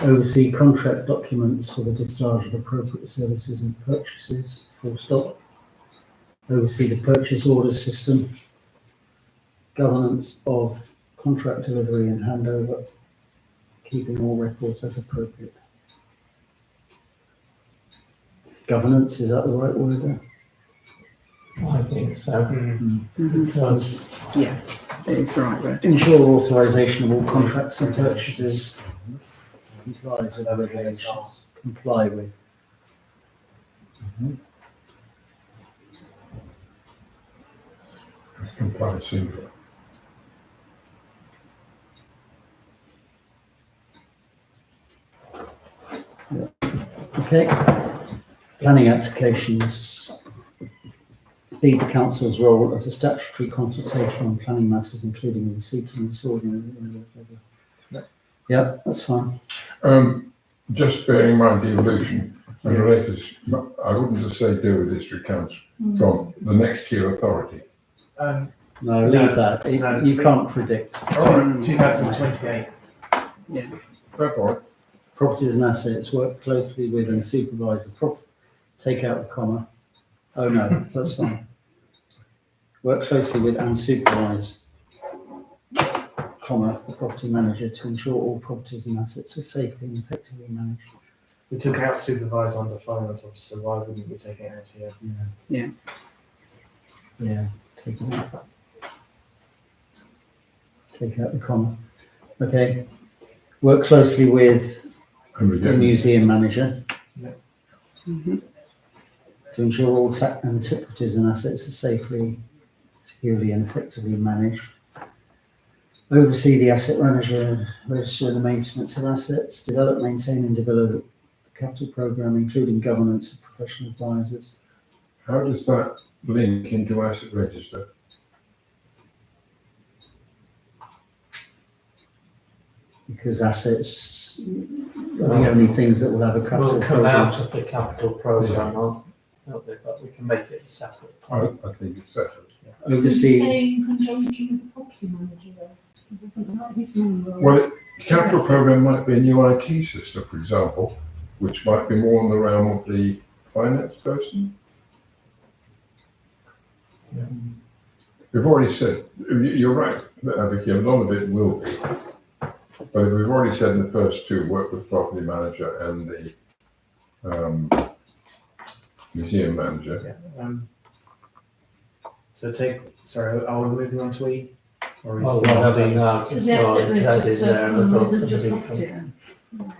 Oversee contract documents for the discharge of appropriate services and purchases, full stop. Oversee the purchase order system. Governance of contract delivery and handover, keeping all records as appropriate. Governance, is that the right word there? I think so. Mm-hmm. Because Yeah, it is the right word. Ensure authorization of all contracts and purchases complies with the regulations. Comply with. Comply singular. Okay. Planning applications. Lead the council's role as a statutory consultation on planning matters, including receipt and resorting. Yeah, that's fine. Just bearing in mind the evolution and related, I wouldn't just say do with district council from the next tier authority. No, leave that. No. You can't predict. All right, 2028. fair point. Properties and assets, work closely with and supervise the take out the comma. Oh no, that's fine. Work closely with and supervise, comma, the property manager to ensure all properties and assets are safely and effectively managed. We took out supervise under finance officer, why wouldn't we take it out here? Yeah, take it out. Take out the comma. Okay. Work closely with And we the get museum manager Mhm. to ensure all antiquities and assets are safely, securely and effectively managed. Oversee the asset manager, register the maintenance of assets, develop, maintain and develop the capital programme, including governance of professional advisors. how does that link into asset register? Because assets are the only things that will have a capital will come programme. out of the capital programme, aren't they? But we can make it separate. I think it's separate. Did you Oversee, say in conjunction with the property manager though? Isn't that his main role? Well, capital program might be a new IT system, for example, which might be more in the realm of the finance person. Yeah. We've already said, you're right, Vicky, a lot of it will be. But if we've already said in the first two, work with property manager and the museum manager. So are we moving on to E? Or is Oh, it well, I D? don't know, I just The saw asset Z in register, there and I thought isn't just somebody property.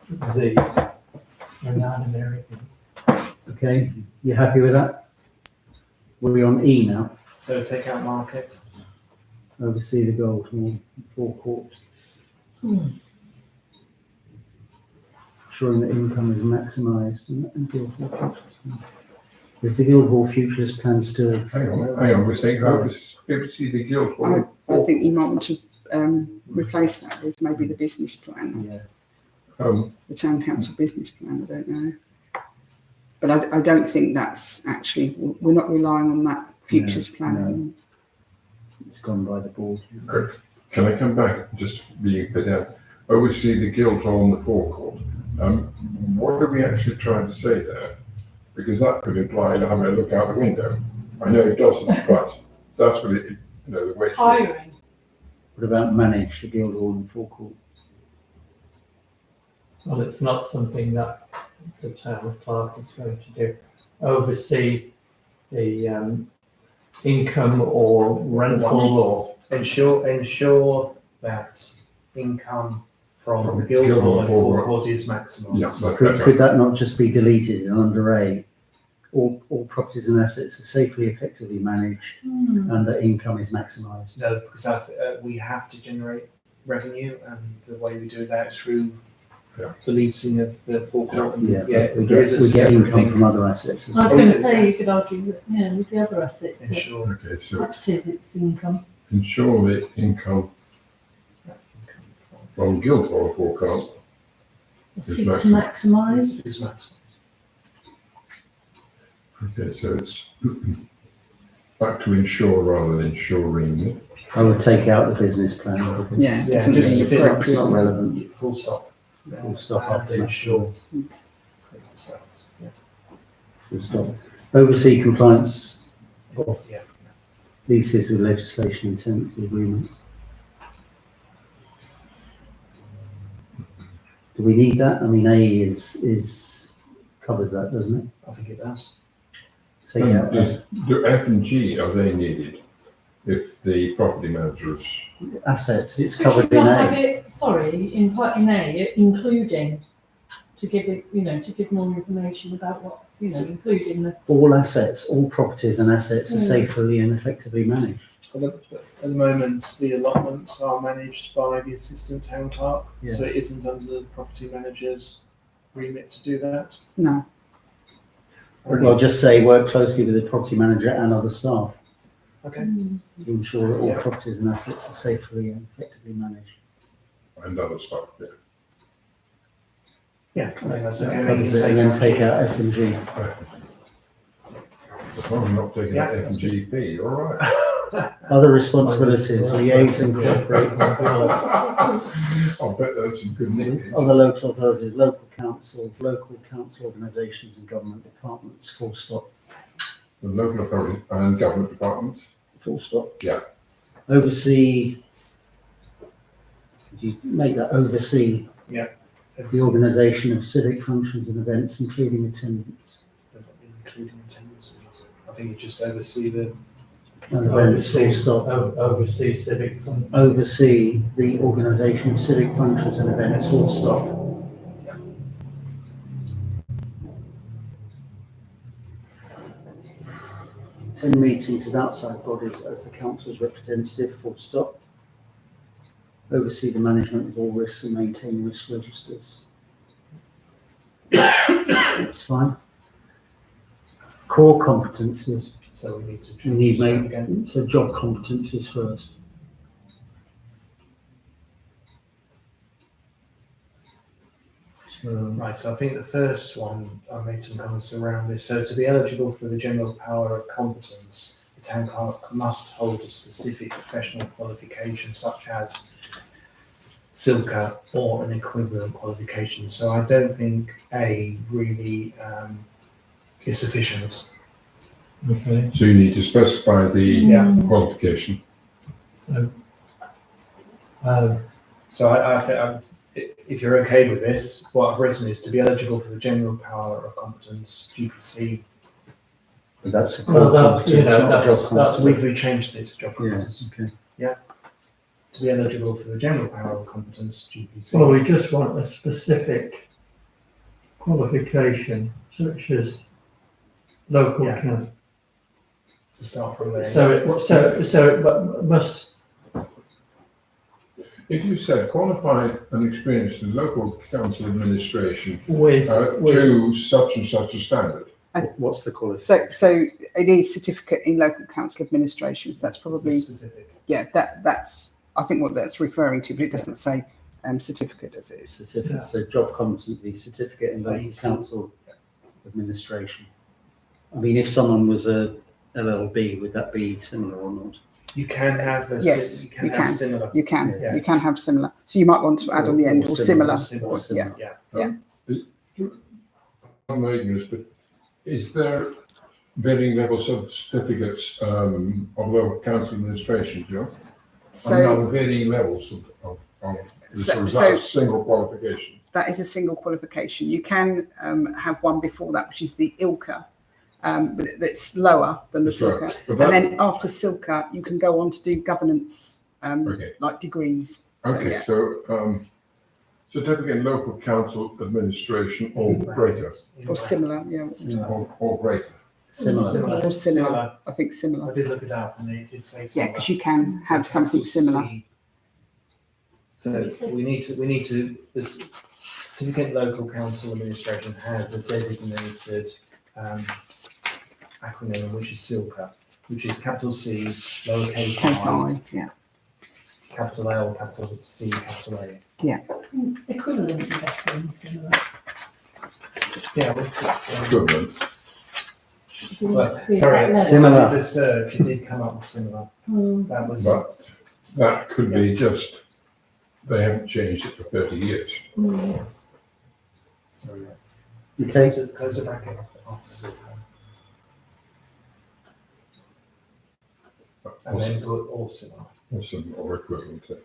from Z. And that American. okay, you happy with that? We're on E now. So take out market. Oversee the gold forecourt. Ensuring that income is maximised and Guildhall Futures. Is the Guildhall Futures plan still? Hang on, we're saying oversee the Guildhall. I think you might want to replace that with maybe the business plan, Yeah. the town council business plan, I don't know. But I don't think that's actually, we're not relying on that futures plan. no. It's gone by the board. Good. Can I come back, just being a bit out, oversee the Guildhall and the forecourt? What are we actually trying to say there? Because that could imply having a look out the window. I know it doesn't, but that's what it, the way. Hiring. What about manage the Guildhall and forecourt? Well, it's not something that the town clerk is going to do. Oversee the income or rental or Ensure that income from From the Guildhall and Guildhall forecourt is maximised. Yeah, Could that not just be deleted and under A? All properties and assets are safely, effectively managed and that income is maximised. No, because we have to generate revenue, and the way we do that is through the leasing of the forecourt. And Yeah, we there is a get separate income thing. from other assets. as I was well. going to say, you could argue that, with the other assets, that Ensure. Okay, so properties, it's income. ensure the income on Guildhall forecast. Seek to maximise. Is max. Okay, so it's back to insure rather than insuring. I would take out the business plan. because Yeah, Yeah, doesn't just really fit- appropriate. It's not relevant. Full stop. Full stop And after insure. maximise. Full stop. Oversee compliance of Yeah. leases with legislation and tenancy agreements. Do we need that? I mean, A is covers that, doesn't it? I think it does. Take out that. Do F and G, are they needed if the property manager is? Assets, it's Should covered you in not have A. it, sorry, in part in A, including, to give it, to give more information about what, including the, All assets, all properties and assets are Mm. safely and effectively managed. At the moment, the allotments are managed by the assistant town clerk, Yeah. so it isn't under the property manager's remit to do that. No, Well, just say work closely with the property manager and other staff Okay. to ensure that all Yeah. properties and assets are safely and effectively managed. And other stuff, yeah. Yeah, I think that's okay. That We covers can it, and take then take out F and G. So I'm not taking Yeah. out F and GP, all right. Other responsibilities, liaise and Yeah. cooperate I'll bet that's some good nicknames. other local authorities, local councils, local council organisations and government departments, full stop, The local authority and government departments. full stop. Yeah. Oversee, could you make that oversee the organisation of civic functions and events, including attendance? Including attendance. I think you just oversee the. And events, full stop. Oversee civic fund. Oversee the organisation of civic functions and events, full stop. Attend meetings with outside bodies as the council's representative, full stop. Oversee the management of all risks and maintain risk registers. That's fine. Core competencies, So we need to. we need choose that again. make, so job competencies first. So, Right, so I think the first one, I made some comments around this. So to be eligible for the general power of competence, the town clerk must hold a specific professional qualification such as SILCA or an equivalent qualification. So I don't think A really is sufficient. Okay, So you need to specify the Yeah. qualification. so, um, So I think if you're okay with this, what I've written is to be eligible for the general power of competence, GPC. but that's a Well, core that's, competence, not a that's- job competence. We've changed it to job Yeah, competence. okay. To be eligible for the general power of competence, GPC. well, we just want a specific qualification, such as local Yeah. council. To start from there. So it must, If you said qualified and experienced in local council administration with, to such and such a standard. What's the qualification? so it is certificate in local council administration, so that's It's probably, specific. yeah, that's, I think what that's referring to, but it doesn't say certificate as it is. Certificate, so job competency, certificate in local Base. council administration. I mean, if someone was a LLB, would that be similar or not? You can have a, Yes, you can you have can. similar. You can, Yeah. you can have similar, so you might want to add on the end, or similar, Similar, or, yeah. Yeah. I'm not ignorant, but is there varying levels of certificates of local council administration, do you know? I mean, are So there varying levels of So- is that a single qualification? that is a single qualification. You can have one before that, which is the ILCA, but that's lower than the That's right. SILCA. But And that- then after SILCA, you can go on to do governance, Okay. like degrees. So, Okay, yeah. so, certificate in local council administration or greater, Or similar, yeah, or greater. Similar. or similar, I think I similar. did look it up and it did say Yeah, similar. because you can have something similar. So we need to, this certificate in local council administration has a designated acronym, which is SILCA, which is capital C, lowercase Case I, I, yeah. capital L, capital C, capital A. Equivalent to better and similar. Yeah, Equivalent. well, Be sorry, that level. similar. the search, you did come up with similar. That was, But that could be just, they haven't changed it for 30 years. sorry, Okay, close the bracket after C. And then put all similar. Or equivalent to,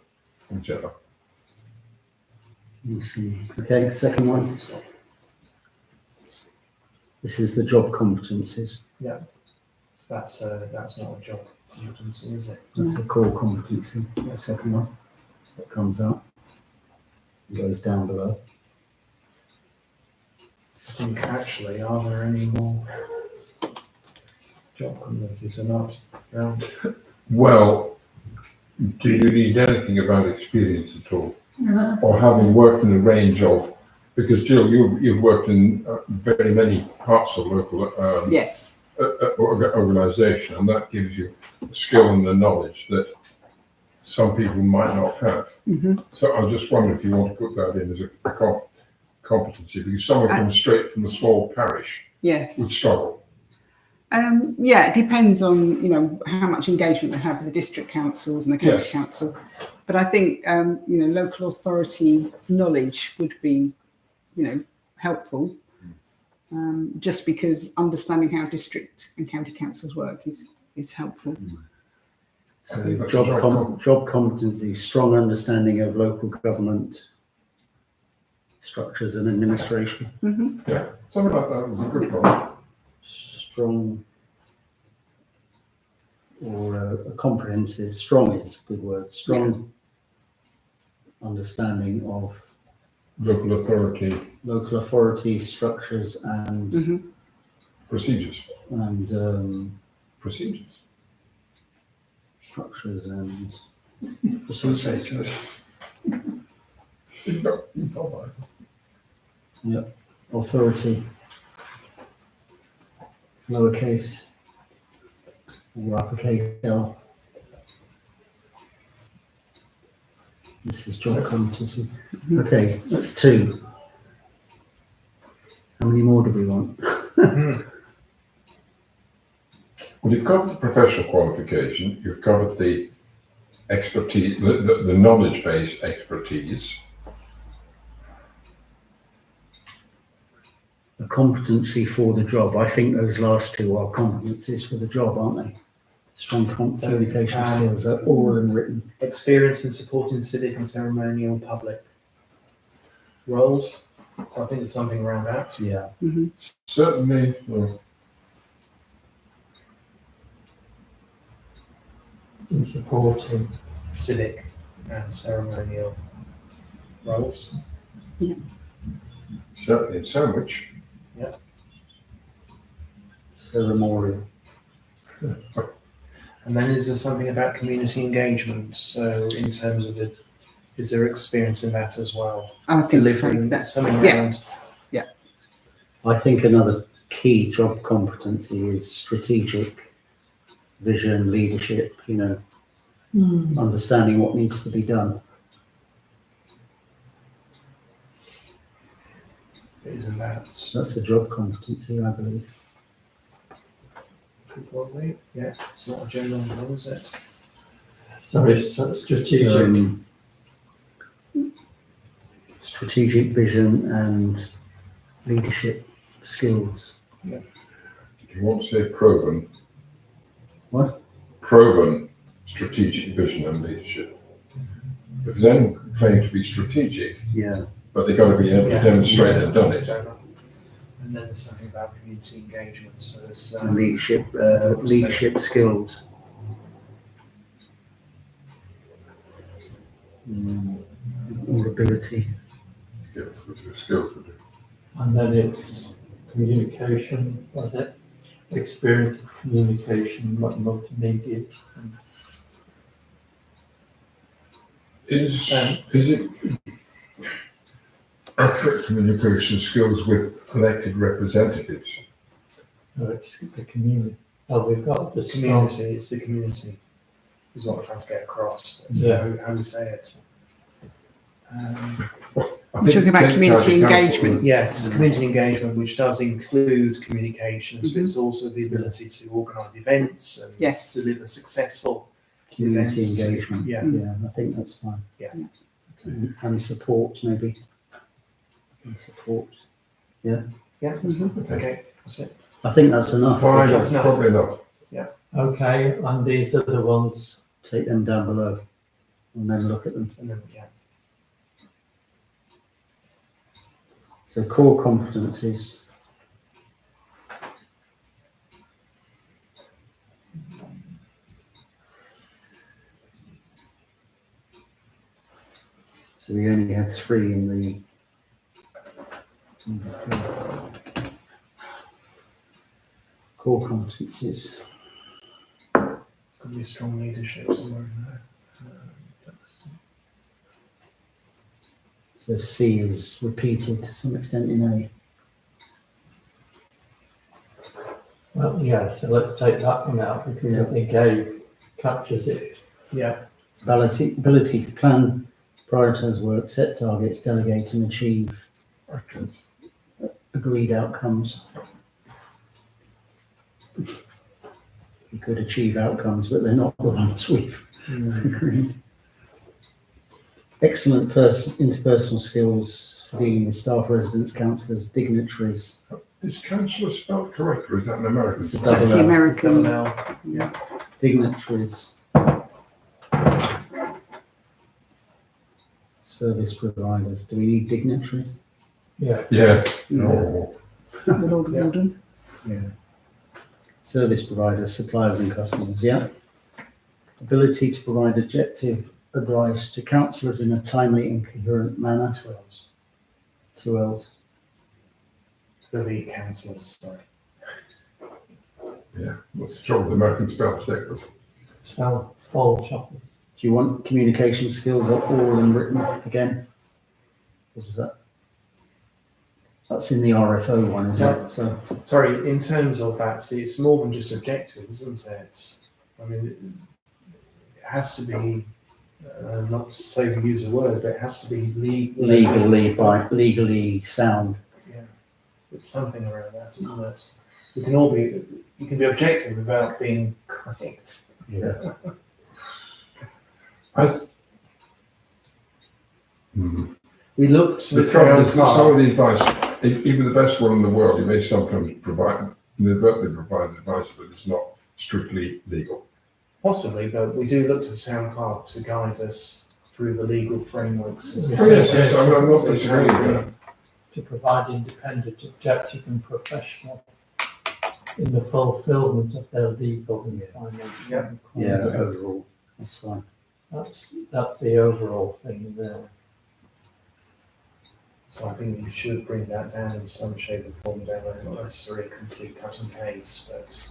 whichever. let's see. Okay, second one. This is the job competencies. So that's not a job competency, is it? That's a core competency, the second one that comes up. Goes down below. I think actually, are there any more job competencies or not? No. Well, do you need anything about experience at all? Or having worked in a range of, because Jill, you've worked in very many parts of local Yes. organisation, and that gives you a skill and the knowledge that some people might not have. Mhm. So I was just wondering if you want to put that in as a competency, because someone comes straight from a small parish would Yes. struggle. Yeah, it depends on, how much engagement they have with the district councils and the county Yes. council. But I think, local authority knowledge would be, helpful. Just because understanding how district and county councils work is helpful. I think that's Job competency, strong understanding of local government structures and administration. Yeah, something like that was a good one. Strong or a comprehensive, strong is a good word, strong understanding of Local authority structures and Mhm. procedures. Procedures. structures and Procedures. You've got that. authority, lowercase or uppercase L. This is job competency. Okay, that's 2. How many more do we want? Well, you've covered the professional qualification, you've covered the expertise, the knowledge-based expertise. A competency for the job. I think those last 2 are competencies for the job, aren't they? Strong communication skills, are oral and written. Experience in supporting civic and ceremonial public roles. So I think it's something around that. Yeah. Certainly, well, In supporting. Civic and ceremonial roles. certainly in sandwich. Ceremonial. And then is there something about community engagement? So in terms of is there experience in that as well? I think so. Delivering That's something yeah. around. I think another key job competency is strategic vision, leadership, understanding what needs to be done. Isn't that That's a job competency, I believe. probably? Yeah, it's not a general role, is it? So it's strategic. Strategic vision and leadership skills. Do you want to say proven? What? Proven strategic vision and leadership. Because anyone can claim to be strategic, Yeah. but they've got to be able to demonstrate they've done it. And then there's something about community engagement. So there's And leadership skills. Or ability. Skills would do. And then it's communication, was it? Experience of communication, multimedia. Is it accurate communication skills with elected representatives? No, it's the community. Oh, we've got the community. It's the community. is what I'm trying to get across. So Yeah. how do you say it? I You're talking about Kent community County Council- engagement. Yes, community engagement, which does include communications, but it's also the ability to organise events and Yes. deliver successful Community events. engagement. Yeah. Yeah, I think that's fine. Yeah. And support, maybe. And support. Yeah. Mhm. Okay. That's it. I think that's enough. Fine, That's that's enough. probably enough. Okay, and these are the ones, Take them down below and then look at them. And then yeah. So core competencies. So we only have 3 in the. Core competencies. Could be strong leadership somewhere in there. So C is repeated to some extent in A. well, yeah, so let's take that one out because I Yeah. think A captures it. Yeah. Ability to plan, prioritize work, set targets, delegate and achieve Actions. agreed outcomes. We could achieve outcomes, but they're not the ones we've agreed. Excellent interpersonal skills for dealing with staff, residents, councillors, dignitaries. Is councillor spelled correct, or is that an American? It's a spelling? That's the double L. American. Double L. Dignitaries. Service providers. Do we need dignitaries? Yeah, Yes. Yeah. Oh, The Lord of Yeah. Walden. Service providers, suppliers and customers, yeah. Ability to provide objective advice to councillors in a timely and coherent manner. 12s. 2 L's. For the councillors, sorry. yeah. What's the trouble with American spell checkers? spell shoppers. Do you want communication skills are oral and written again? What is that? That's in the RFO one, isn't it? So, Sorry, in terms of that, see, it's more than just objective, isn't it? I mean, it has to be, not to say we use a word, but it has to be legally sound. Yeah, it's something around that, isn't it? We can all be, you can be objective without being correct. We looked The at trouble our is that some car. of the advice, even the best one in the world, you may sometimes inadvertently provide advice that is not strictly legal. Possibly, but we do look to the town clerk to guide us through the legal frameworks. Yes, Yes, I'm not So it's disagreeing with very- that. To provide independent, objective and professional in the fulfilment of their legal and financial Yeah. Yeah, requirements. overall, that's fine. That's the overall thing there. So I think we should bring that down in some shape or form, down there, not necessarily complete cut and paste, but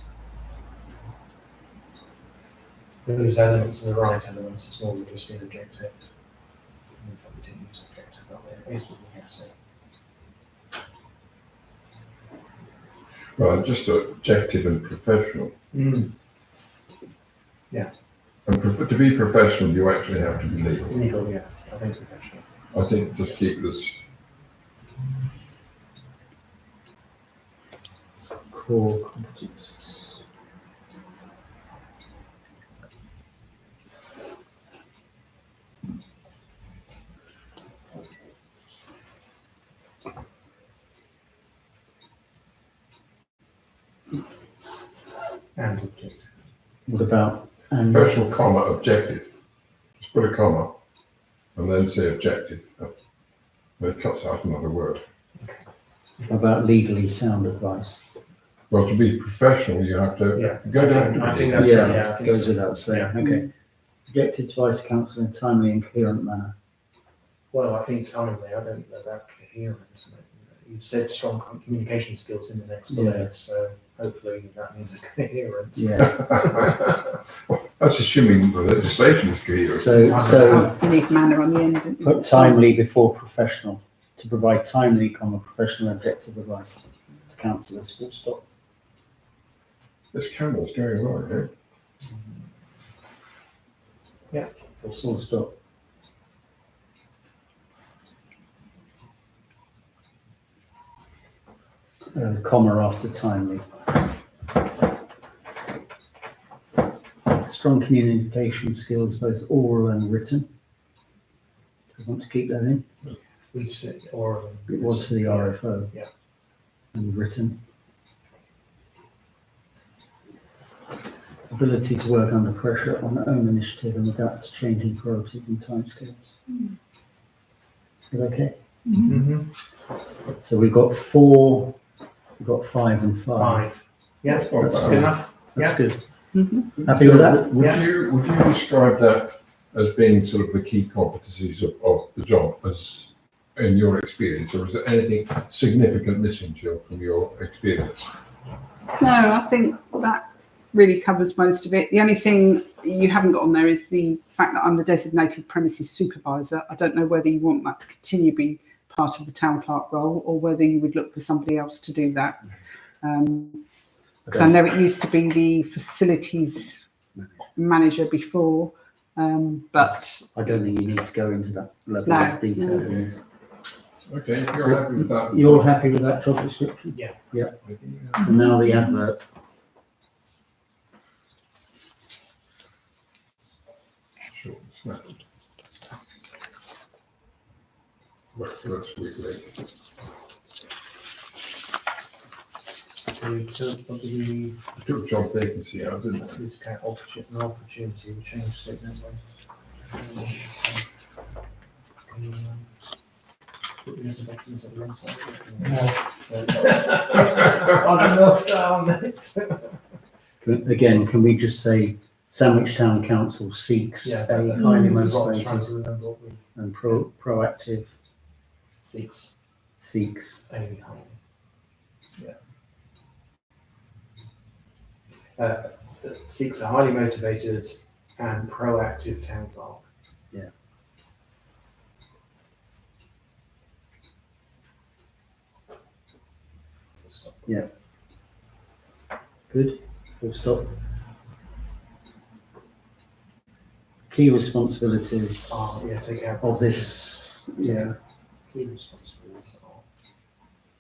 those elements are the right elements, it's more than just being objective. We probably didn't use objective, but it is what we have to say. Well, just objective and professional. And to be professional, you actually have to be legal. Legal, yes, I think professional. I think just keep this. Core competencies. And objective. What about, and Professional, comma, objective. Just put a comma and then say objective. Then it cuts out another word. about legally sound advice? Well, to be professional, you have to Yeah, go down. I think to that's, Yeah, yeah, I think goes so. without saying, Yeah. okay. Objective advice to council in a timely and coherent manner. Well, I think timely, I don't know about coherent. You've said strong communication skills in the next Yeah. bullet, so hopefully that means coherent. Yeah, That's assuming the legislation is coherent. so You need manner on the end. don't you? put timely before professional, to provide timely, professional objective advice to councillors, full stop. This camera's going right, eh? Full stop. Comma after timely. Strong communication skills, both oral and written. Do you want to keep that in? We said oral. It was for the RFO. Yeah. And written. Ability to work under pressure on their own initiative and adapt to changing priorities and timescales. Is that okay? Mm-hmm. So we've got 4, we've got 5 and 5. 5. Yeah, That's not that's bad. good enough. That's good. Mhm. Happy with that? Would you describe that as being sort of the key competencies of the job as in your experience, or is there anything significant missing, Jill, from your experience? No, I think that really covers most of it. The only thing you haven't got on there is the fact that I'm the designated premises supervisor. I don't know whether you want that to continue to be part of the town clerk role or whether you would look for somebody else to do that. Because I know it used to be the facilities manager before, but I don't think you need to go into that level No. of detail in this. Okay, if you're happy with that. You're all happy with that job description? Yeah. Yeah. So now the advert. Short and snappy. Work for us weekly. So we took probably I took job vacancy out, didn't I? this kind of opportunity, we changed it, didn't we? Put the other documents at the wrong side. I've enough down it. Again, can we just say Sandwich Town Council seeks Yeah, a highly This is what I was motivated trying to remember what we and proactive seeks seeks. Amy Harley. Seeks a highly motivated and proactive town clerk. Yeah. Good. Full stop. Key responsibilities Yeah, take out. of this, Key responsibilities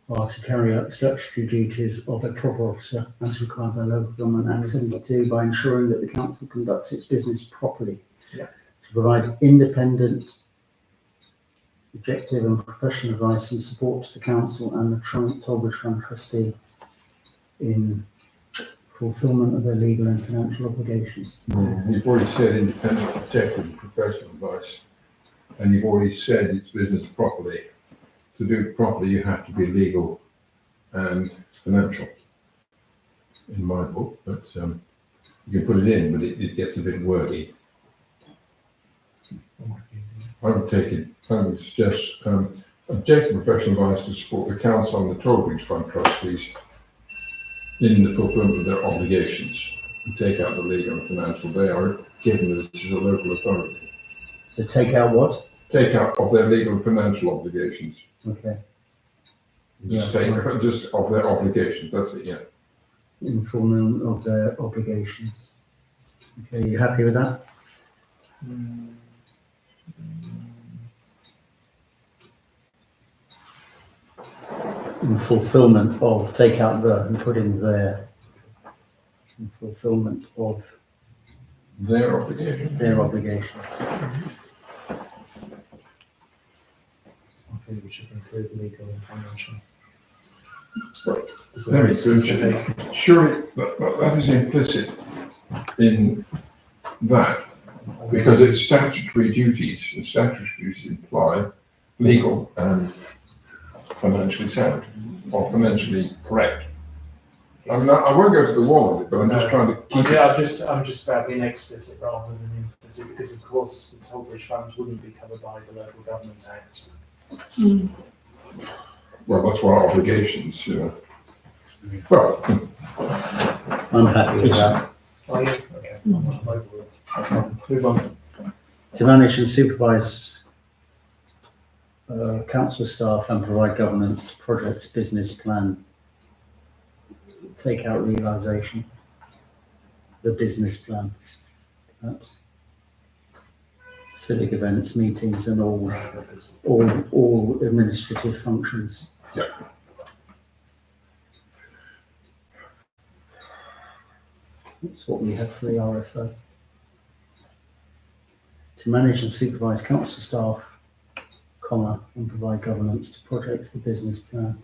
are to carry out statutory duties of a proper officer as required by Local Government Act 72 by ensuring that the council conducts its business properly. Yeah. To provide independent, objective and professional advice and support to the council and the Torbridge Fund trustee in fulfilment of their legal and financial obligations. You've already said independent, objective, and professional advice, and you've already said it's business properly. To do it properly, you have to be legal and financial, in my book, but you can put it in, but it gets a bit wordy. I would suggest objective professional advice to support the council and the Torbridge Fund trustees in the fulfilment of their obligations, and take out the legal and financial. They are given that this is a local authority. So take out what? Take out of their legal and financial obligations. Okay. Just Yeah. take just of their obligations. That's it. Yeah. In fulfilment of their obligations. Okay, you happy with that? In fulfilment of, take out the and put in there. In fulfilment of Their obligations. their obligations. I think we should include legal and financial. It's Very very good. specific. Surely that is implicit in that, because it's statutory duties, and statutory duties imply legal and financially sound, or financially correct. I mean, I won't go to the wall with it, but I'm just trying to keep it. I'm just about being explicit rather than implicit, because of course the Torbridge funds wouldn't be covered by the Local Government Act. Well, that's what our obligations, you know. Well, I'm happy with that. Oh, yeah, okay. Move on. To manage and supervise council staff and provide governance to projects business plan. Take out realisation. The business plan, perhaps. civic events, meetings and all administrative functions. Yeah. That's what we have for the RFO. To manage and supervise council staff, and provide governance to projects, the business plan,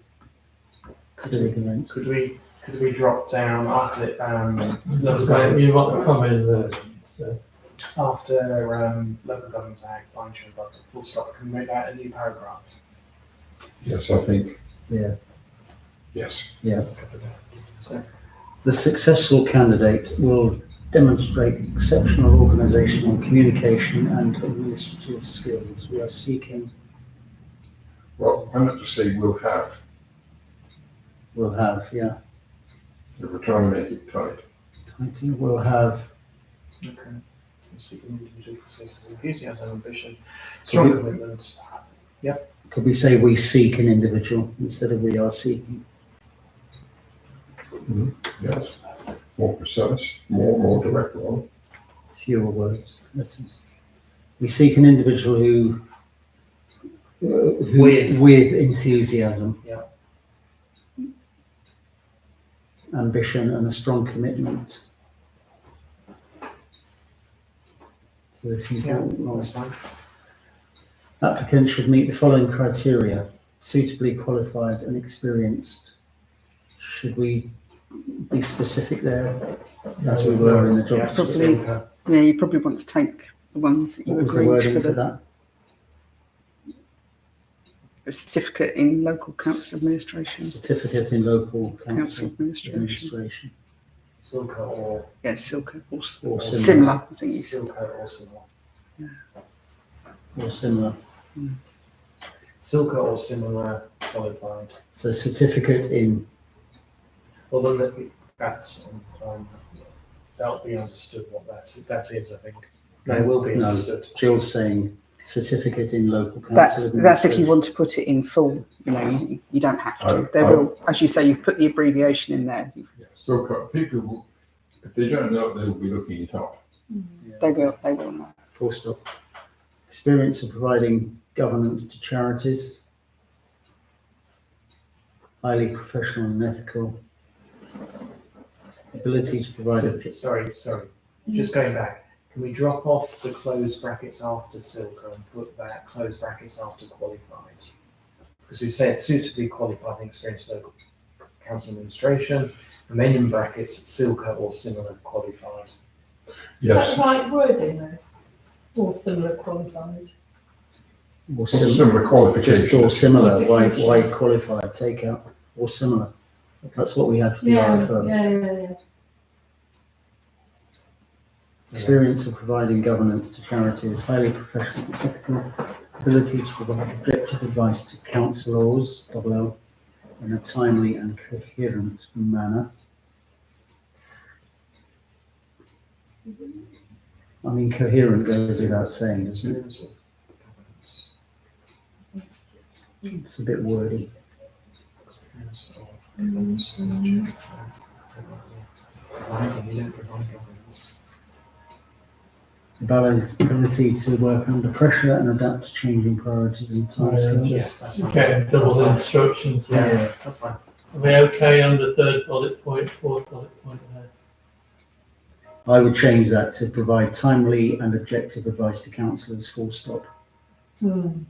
civic events. Could we drop down after Looks like you want to come in there, so. after Local Government Act, by ensuring budget, full stop? Can we make that a new paragraph? Yes, I think, Yeah. yes. So, The successful candidate will demonstrate exceptional organisational, communication and administrative skills. We are seeking, Well, why not just say will have, will have, yeah, if we're trying to make it tight. title, will have, okay. Seeking individual possesses enthusiasm, ambition, strong commitment. could we say we seek an individual instead of we are seeking? Yes, more precise, more direct one. Fewer words, letters. We seek an individual who with enthusiasm, Yeah. ambition and a strong commitment to this important role. That's fine. Applicants should meet the following criteria: suitably qualified and experienced. Should we be specific there, as we were in the job Yeah, description? Probably. Yeah, you probably want to take the ones that you What was the agreed wording for for the that? certificate in local council administration. Certificate in local Council council administration. administration. Silca or Yeah, Silca or Or similar, I think you said. Silca or similar. Or similar. Silca or similar qualified. So certificate in, Well, then that's that'll be understood what that is. I think they will be No. understood. Jill's saying certificate in local council That's if you administration. want to put it in full, you don't have to. They I- will, as you say, you've put the abbreviation in there. Yeah, so people will, if they don't know, they'll be looking it up. They will know. Full stop. Experience of providing governance to charities. Highly professional and ethical. Ability to provide. Sorry. Just going back. Can we drop off the closed brackets after Silca and put that closed brackets after qualified? Because we said suitably qualified and experienced local council administration, and then in brackets Silca or similar qualified. Is Yes, that right wording though? Or similar qualified? Or or similar. similar Just or qualifications. similar, Qualification. why qualified, take out, or similar. That's what we had for the Yeah, RFO. yeah. Experience of providing governance to charities, highly professional, ethical, ability to provide objective advice to councillors, WL, in a timely and coherent manner. I mean, coherent goes without saying, doesn't it? Experience of It's a bit wordy. governance. You don't provide governance. Ability to work under pressure and adapt to changing priorities and timescales. Just that's fine. get double instructions, yeah. Yeah, that's fine. Are we okay under third bullet point, fourth bullet point there? I would change that to provide timely and objective advice to councillors, full stop. Mhm.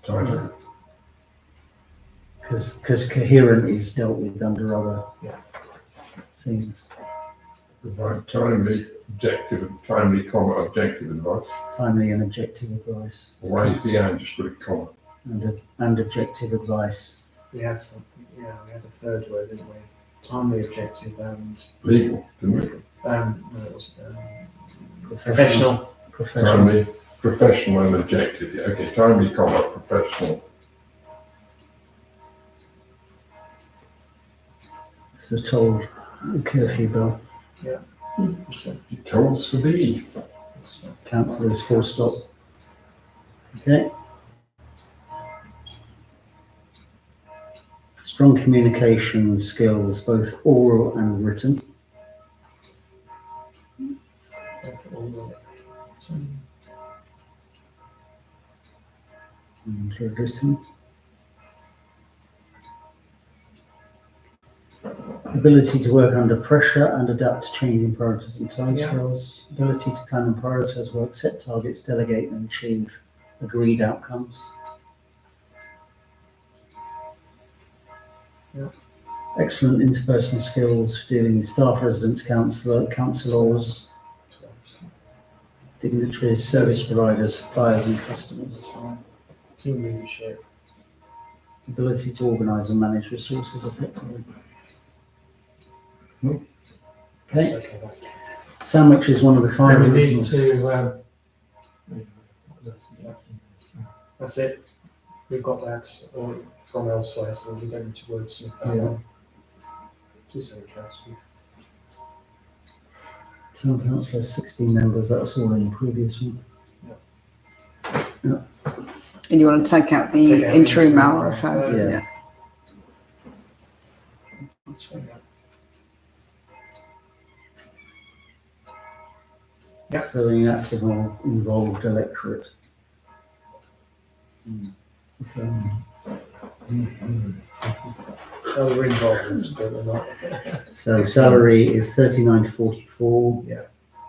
Tighter. Because coherent is dealt with under other things. Provide timely, objective advice. Timely and objective advice. Why is the and just put a comma? And objective advice. We had something, we had a third word, didn't we? Timely, objective, and, Legal, didn't we? no, it was, professional. Professional. Timely, professional and objective, yeah, okay, timely, professional. It's the toll curfew bell. It tolls for thee. Councillors, full stop. Okay. Strong communication skills, both oral and written. And written. Ability to work under pressure and adapt to changing priorities and timescales. Ability to plan and prioritize work, set targets, delegate and achieve agreed outcomes. Yeah. Excellent interpersonal skills for dealing with staff, residents, councillors, dignitaries, service providers, suppliers and customers. Team leadership. Ability to organise and manage resources effectively. Okay, Okay, that's sandwich is one of the five Then we need originals. That's it. We've got that from elsewhere, so we don't need to wordsmith that Yeah. one. Do something else. Town council has 16 members, that was all in the previous one. And you want to take out the Take out interim interim hour? hour. Yeah. That's fine, yeah. Yeah. Serving active or involved electorate. If, So we're involved, but we're not. So salary is 39 to 44. Yeah.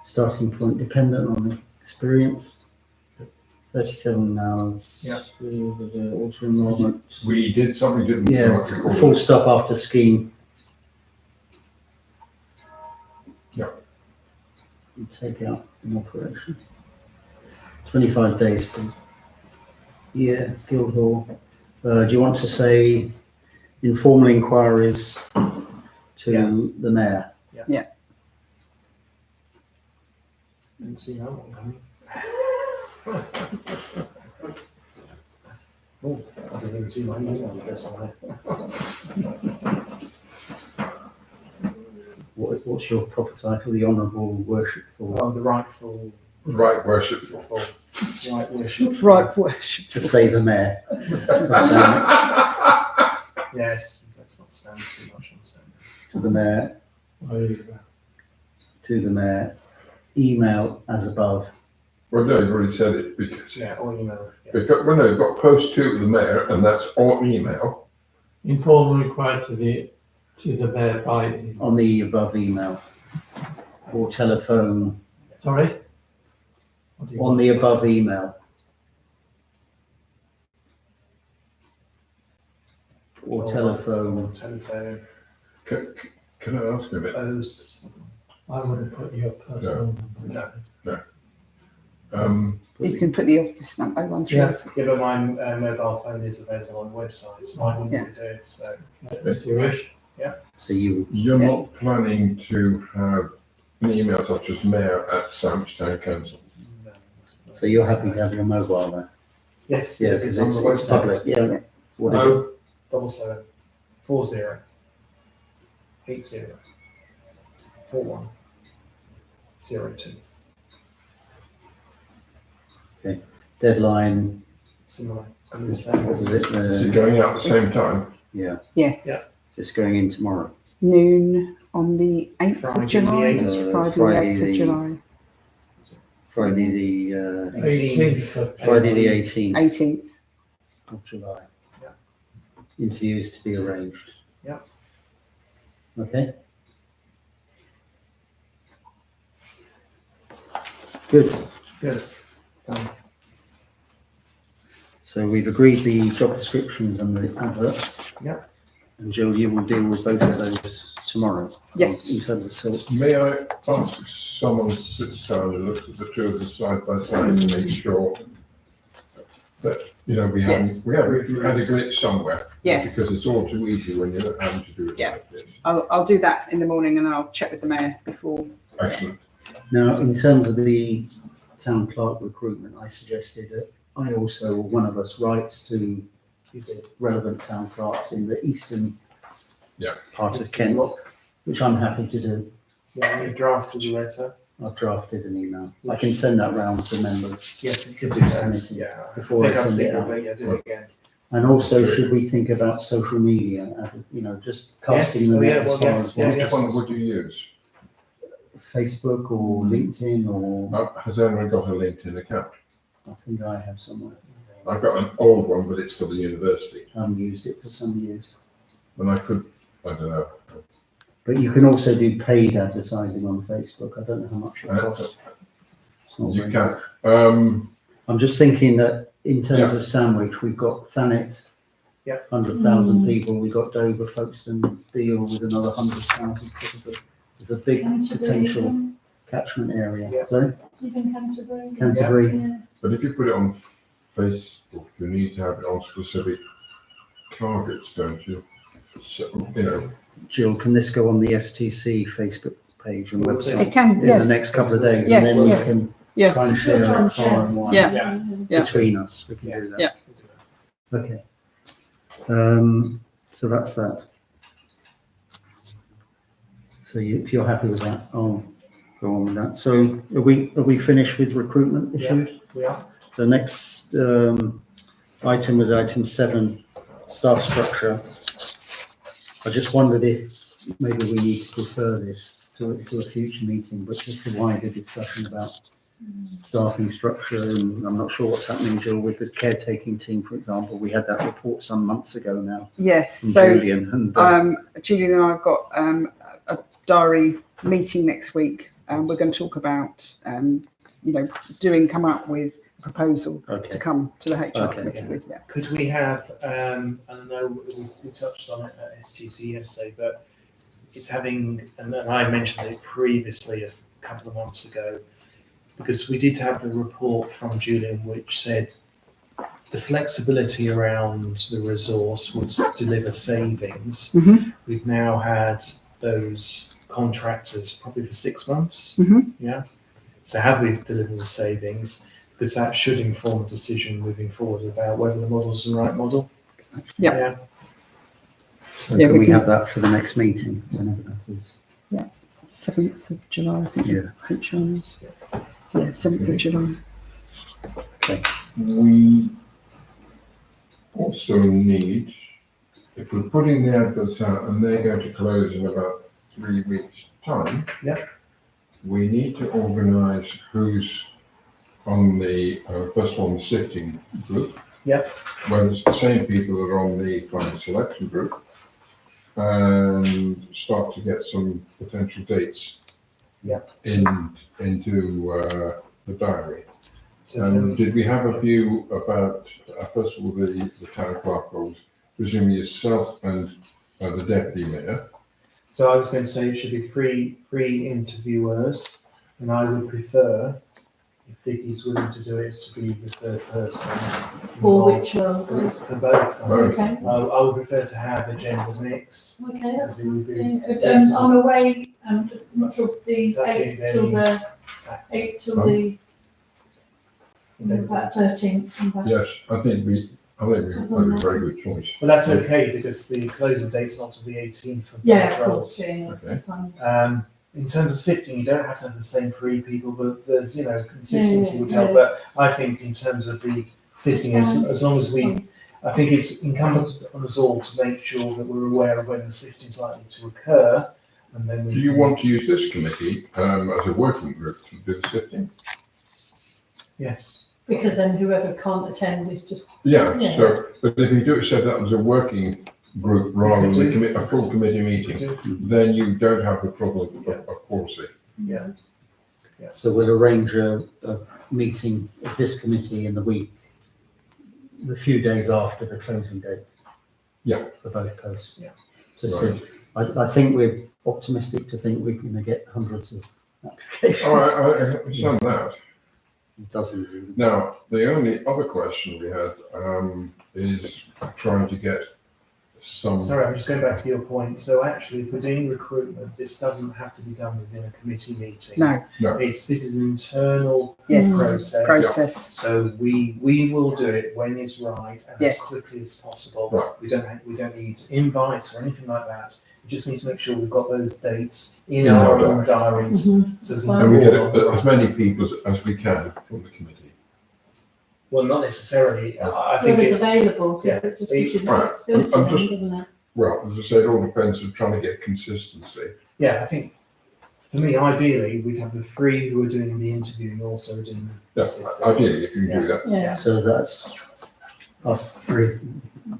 Starting point dependent on experience. 37 hours. Yeah. Auto enrollment. We did something, didn't we? Yeah, Like we call full it. stop after scheme. Yeah. And take out in operation. 25 days per year, Guildhall. Do you want to say informal inquiries to the mayor? Didn't see that one coming. Oh, I didn't even see my email address on it. What's your proper title? The Honourable Worshipful. Oh, the rightful, Right, worshipful. right worship. Right, worship. To say the mayor. Yes, let's not stand too much on Sunday. To the mayor. To the mayor. Email as above. Well, no, you've already said it because, Yeah, or email. Yeah. well, no, you've got post to the mayor and that's on email. Informal required to the mayor by, On the above email. Or telephone. sorry? What do you On want? the above email. Or telephone. Telephone. Can I ask you a bit? O's. I wouldn't put your personal number. No. You can put the office number 013. Yeah. Yeah, but my mobile phone is available on the website, so I wouldn't do it, so. If you wish. So you, You're Yeah. not planning to have an email such as mayor at Sandwich Town Council? No. so you're happy to have your mobile there? Yes, Yeah, yes, because it's on the it's website. public, yeah. What is it? 077 40 80 41 02. Deadline, Similar. what was it? Is it going out at the same time? Yeah, Yes. Yeah. it's going in tomorrow. Noon on the 8th Friday of July. the 8th. Friday, Friday the 8th of the- July. Friday the, 18th of Friday the 18th 18th. of July. Yeah. Interviews to be arranged. Yeah. Okay. Good. Good. So we've agreed the job descriptions and the advert. Yeah. And Jill, you will deal with both of those tomorrow. Yes. In terms of sort. May I ask if someone sits down and looks at the two of them side by side to make sure that, you know, we had a glitch somewhere? Yes. Because it's all too easy when you're having to do it Yeah. like this. I'll do that in the morning and then I'll check with the mayor before. Excellent. Now, in terms of the town clerk recruitment, I suggested that I also, or one of us, writes to the relevant town clerks in the eastern part of Kent, which I'm happy to do. Yeah, you've drafted the letter. I've drafted an email. I can send that round to members. Yes, you could do that. Yeah. Before I think I've send seen it out. but yeah, do it again. And also, should we think about social media? You know, just casting them Oh, yeah, out well, as far yes, as yeah, Which one would you use? Facebook or LinkedIn or Has anyone got a LinkedIn account? I think I have somewhere. I've got an old one, but it's for the university. I haven't used it for some years. And I don't know. But you can also do paid advertising on Facebook. I don't know how much it costs. It's not You very can. much. I'm just thinking that in terms of Sandwich, we've got Thanet, Yeah. 100,000 people. We've got Dover, Folkestone, Deal with another 100,000 probably. There's a big Canterbury, potential even catchment area. Yeah. So Canterbury. Canterbury, Yeah. But if you put it on Facebook, you need to have it on specific targets, don't you? So, you know, Jill, can this go on the STC Facebook page and website It can, in the yes. next couple of days? Yes, And then yeah. we can Yeah. try and share Try and it far and wide Yeah. Yeah. between us. We can do that. Yeah. Okay. So that's that. So if you're happy with that, I'll go on with that. So are we finished with recruitment issues? We are. The next item was item 7, staff structure. I just wondered if maybe we need to defer this to a future meeting, but just a wider discussion about staffing structure, and I'm not sure what's happening, Jill, with the caretaking team, for example. We had that report some months ago now Yes, from so Julian, and Julian and I have got a diary meeting next week, and we're going to talk about, come up with a proposal to okay, come to the HR Okay, committee yeah. with. Yeah. Could we have, I know we touched on it at STC yesterday, but it's having, and I mentioned it previously a couple of months ago, because we did have the report from Julian which said the flexibility around the resource would deliver savings. Mhm. We've now had those contractors probably for 6 months. Mhm. Yeah. So have we delivered the savings? Because that should inform a decision moving forward about whether the model's the right model. Yeah. so Yeah, can we we can- have that for the next meeting, whenever that is? 7th of July, I think. Yeah. HR is. Yeah, 7th of July. we also need, if we're putting the adverts out and they're going to close in about 3 weeks' time. Yeah. We need to organise who's on the, first of all, the sifting group. Yeah. Whether it's the same people that are on the final selection group. And start to get some potential dates. Yeah. Into the diary. So And did we have a view about, first of all, the town clerk roles, presumably yourself and the deputy mayor? So I was going to say it should be three interviewers, and I would prefer, if Vicky's willing to do it, to be the third person. For involved which role? For both. I Both. think. Okay, I would prefer to have a gender mix. okay, that's Because it would be. I'm away, I'm not sure, the That's 8th it, till then. the 8th till the about 13th. Yes, I think we'd have a very good choice. But that's okay because the closing date's not till the 18th for Yeah, both of roles. course, yeah, Okay. fine. In terms of sifting, you don't have to have the same 3 people, but there's, consistency would help. Yeah. But I think in terms of the sifting, as long as I think it's incumbent on us all to make sure that we're aware of when the sifting is likely to occur. And then we Do you want to use this committee as a working group to do the sifting? Yes. Because then whoever can't attend is just, Yeah, Yeah. so, but if you do it set up as a working group rather You than could a full committee meeting, then you don't have the problem of policy. Yeah. So we'll arrange a meeting of this committee in the week, the few days after the closing date. Yeah. For both posts. Yeah. To Right. see, I think we're optimistic to think we're going to get hundreds of applications. Oh, I understand that. Dozens even. Now, the only other question we had is trying to get some. Sorry, I'm just going back to your point. So actually, if we're doing recruitment, this doesn't have to be done within a committee meeting. No, This is an internal yes, process. So we will do it when it's right and Yes. as quickly as possible. Right. We don't need invites or anything like that. We just need to make sure we've got those dates in In our our own diaries. So that And we we're get all on the as right- many people as we can from the committee. Well, not necessarily. I think whoever's it, available, yeah. it just gives you the Right. flexibility, I'm just- then, doesn't it? Well, as I said, it all depends on trying to get consistency. yeah, I think For me, ideally, we'd have the three who are doing the interviewing also doing the Yes, ideally, if you can do that. Yeah, So that's us three,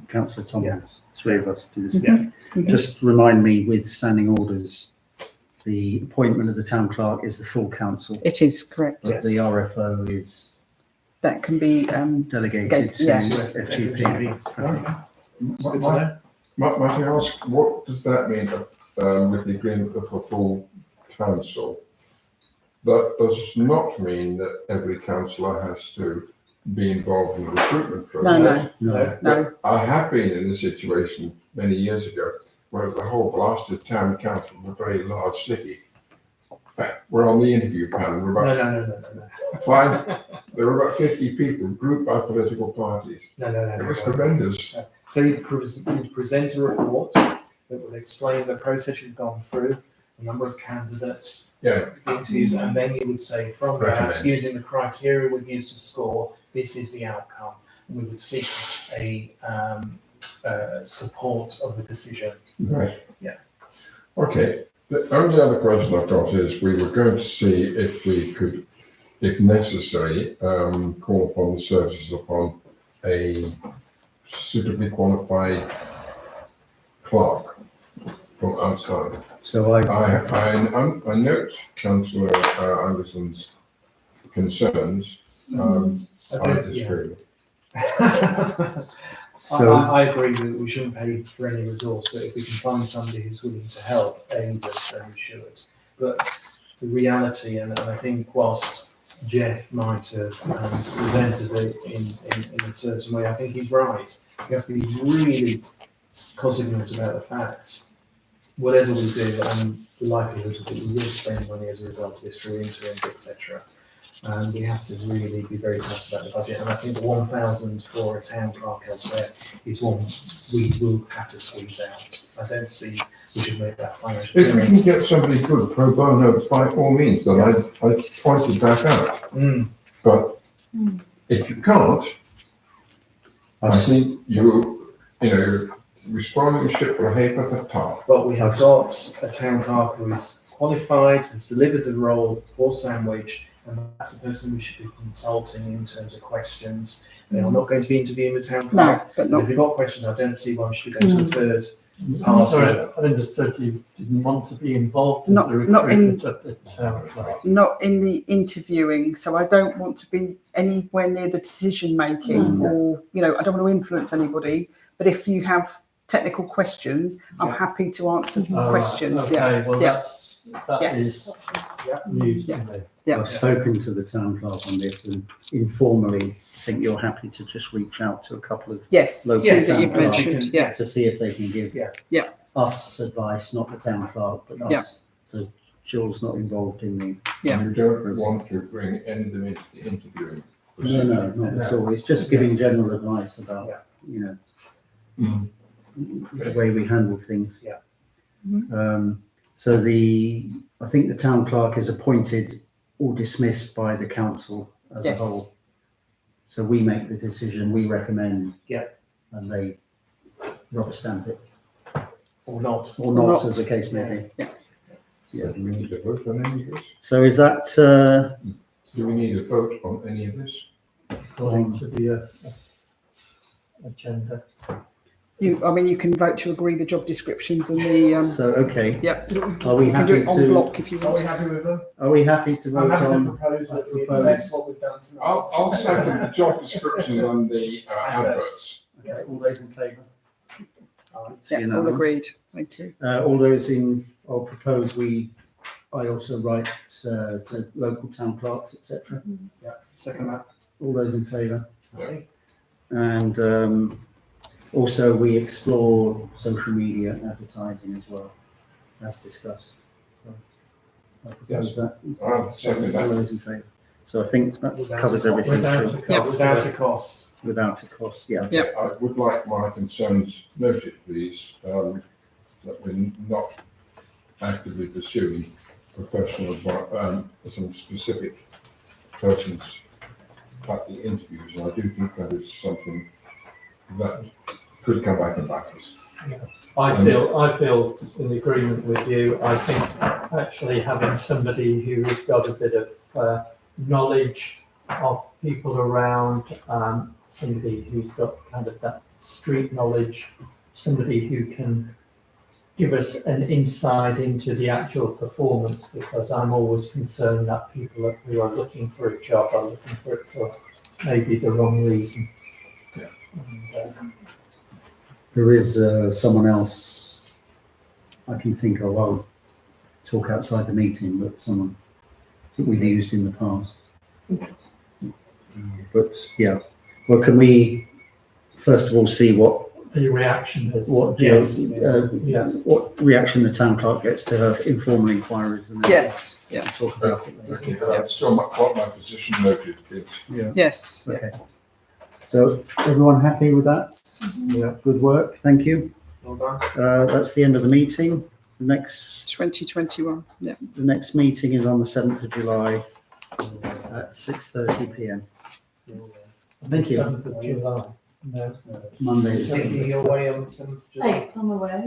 councillor Thomas, three of us do this. Yeah. Just remind me with standing orders, the appointment of the town clerk is the full council, It is correct. but Yes. the RFO is That can be, delegated to Yeah. FGP. Okay. It's good to know. Might I ask, what does that mean with the agreement of a full council? That does not mean that every councillor has to be involved in the recruitment process. no, No, no, I have been in a situation many years ago where the whole blasted town council of a very large city. We're on the interview panel, we're No, about no. five, there were about 50 people grouped by political parties. No. It was horrendous. So you'd present a report that would explain the process you've gone through, the number of candidates, Yeah, the interviews, and then you would say, from that, Recommend. using the criteria we've used to score, this is the outcome. And we would seek a support of the decision. right. Yeah. Okay, the only other question I've got is we were going to see if we could, if necessary, call upon the services upon a suitably qualified clerk from outside. so I, I note Councillor Anderson's concerns. I disagree. So- I agree that we shouldn't pay for any resource, but if we can find somebody who's willing to help aid us, then we should. But the reality, and I think whilst Jeff might have presented it in a certain way, I think he's right. You have to be really cognizant about the facts. Whatever we do, and the likelihood that we will spend money as a result of this through interims, etc. And we have to really be very conscious about the budget. And I think the 1,000 for a town clerk elsewhere is one we will have to squeeze out. I don't see we should make that financial. If we can get somebody good pro bono, by all means, then I pointed that out. But if you can't, I think you know, responding ship for a half of the top. But we have got a town clerk who is qualified, has delivered the role for Sandwich, and that's the person we should be consulting in terms of questions. They are not going to be interviewing the town no, clerk. but If not, you've got questions, I don't see why we should go to a third Sorry, party. I understood you didn't want to be involved in Not- the not in- recruitment of the town clerk. not in the interviewing. So I don't want to be anywhere near the decision making, or, you know, I don't want to influence anybody. But if you have technical questions, I'm Yeah. happy to answer Oh, questions. Yeah. Okay, well, Yeah. that Yeah. is Yeah. news to Yeah. me. Yeah. I've spoken to the town clerk on this, and informally, I think you're happy to just reach out to a couple of Yes, Local two that town you've clerk. mentioned. Yeah. to see if they can give Yeah. us advice, not the town clerk, but us. Yeah. So Jill's not involved in the. Yeah. You don't want to bring any of them into the interviewing. No, not at all. It's just giving general advice about, Yeah. you know, Mm. the way we handle things. Yeah. So I think the town clerk is appointed or dismissed by the council as a Yes. whole. So we make the decision, we recommend. Yeah. And they rubber stamp it, Or not. or not, Not. as the case may be. So do we need a vote on any of this? So is that, Do we need a vote on any of this? According to the agenda. I mean, you can vote to agree the job descriptions and the, so, okay, yeah, are we you can do happy it en to, bloc if you Are we want. happy with them? are we happy to I'm vote happy to on? propose that we propose. accept what we've done tonight. I'll second the job description and the adverts. Okay, all those in favour? It's Yeah, all unanimous. agreed. Thank you. All those I'll propose I also write to local town clerks, etc. Yeah, second that. All those in favour? Yeah. And also we explore social media advertising as well, as discussed. So I propose Yes. that. I'll second All that. those in favour? So I think that Without covers a- everything Without Jill, a cost. Without a cost. without a cost, yeah. Yeah. I would like my concerns noted, please, that we're not actively pursuing professional advice, some specific persons at the interviews. And I do think that is something that could come back and bite us. I feel in agreement with you. I think actually having somebody who has got a bit of knowledge of people around, somebody who's got kind of that street knowledge, somebody who can give us an insight into the actual performance, because I'm always concerned that people who are looking for a job are looking for it for maybe the wrong reason. Yeah. And, There is someone else I can think of. I'll talk outside the meeting, but someone that we've used in the past. But yeah, well, can we first of all see what the reaction is yes, yeah. what reaction the town clerk gets to her informal inquiries, and then Yes, yeah, we'll talk about it later. Okay, but I've still got my position noted, kids. Yeah. yes, yeah. Okay. So everyone happy with that? Yeah. Good work. Thank you. Well done. That's the end of the meeting. The next 2021, yeah. meeting is on the 7th of July at 6:30 p.m. Thank you. 7th of July. No. Monday. Taking you away on the 7th of July. 8th, I'm aware.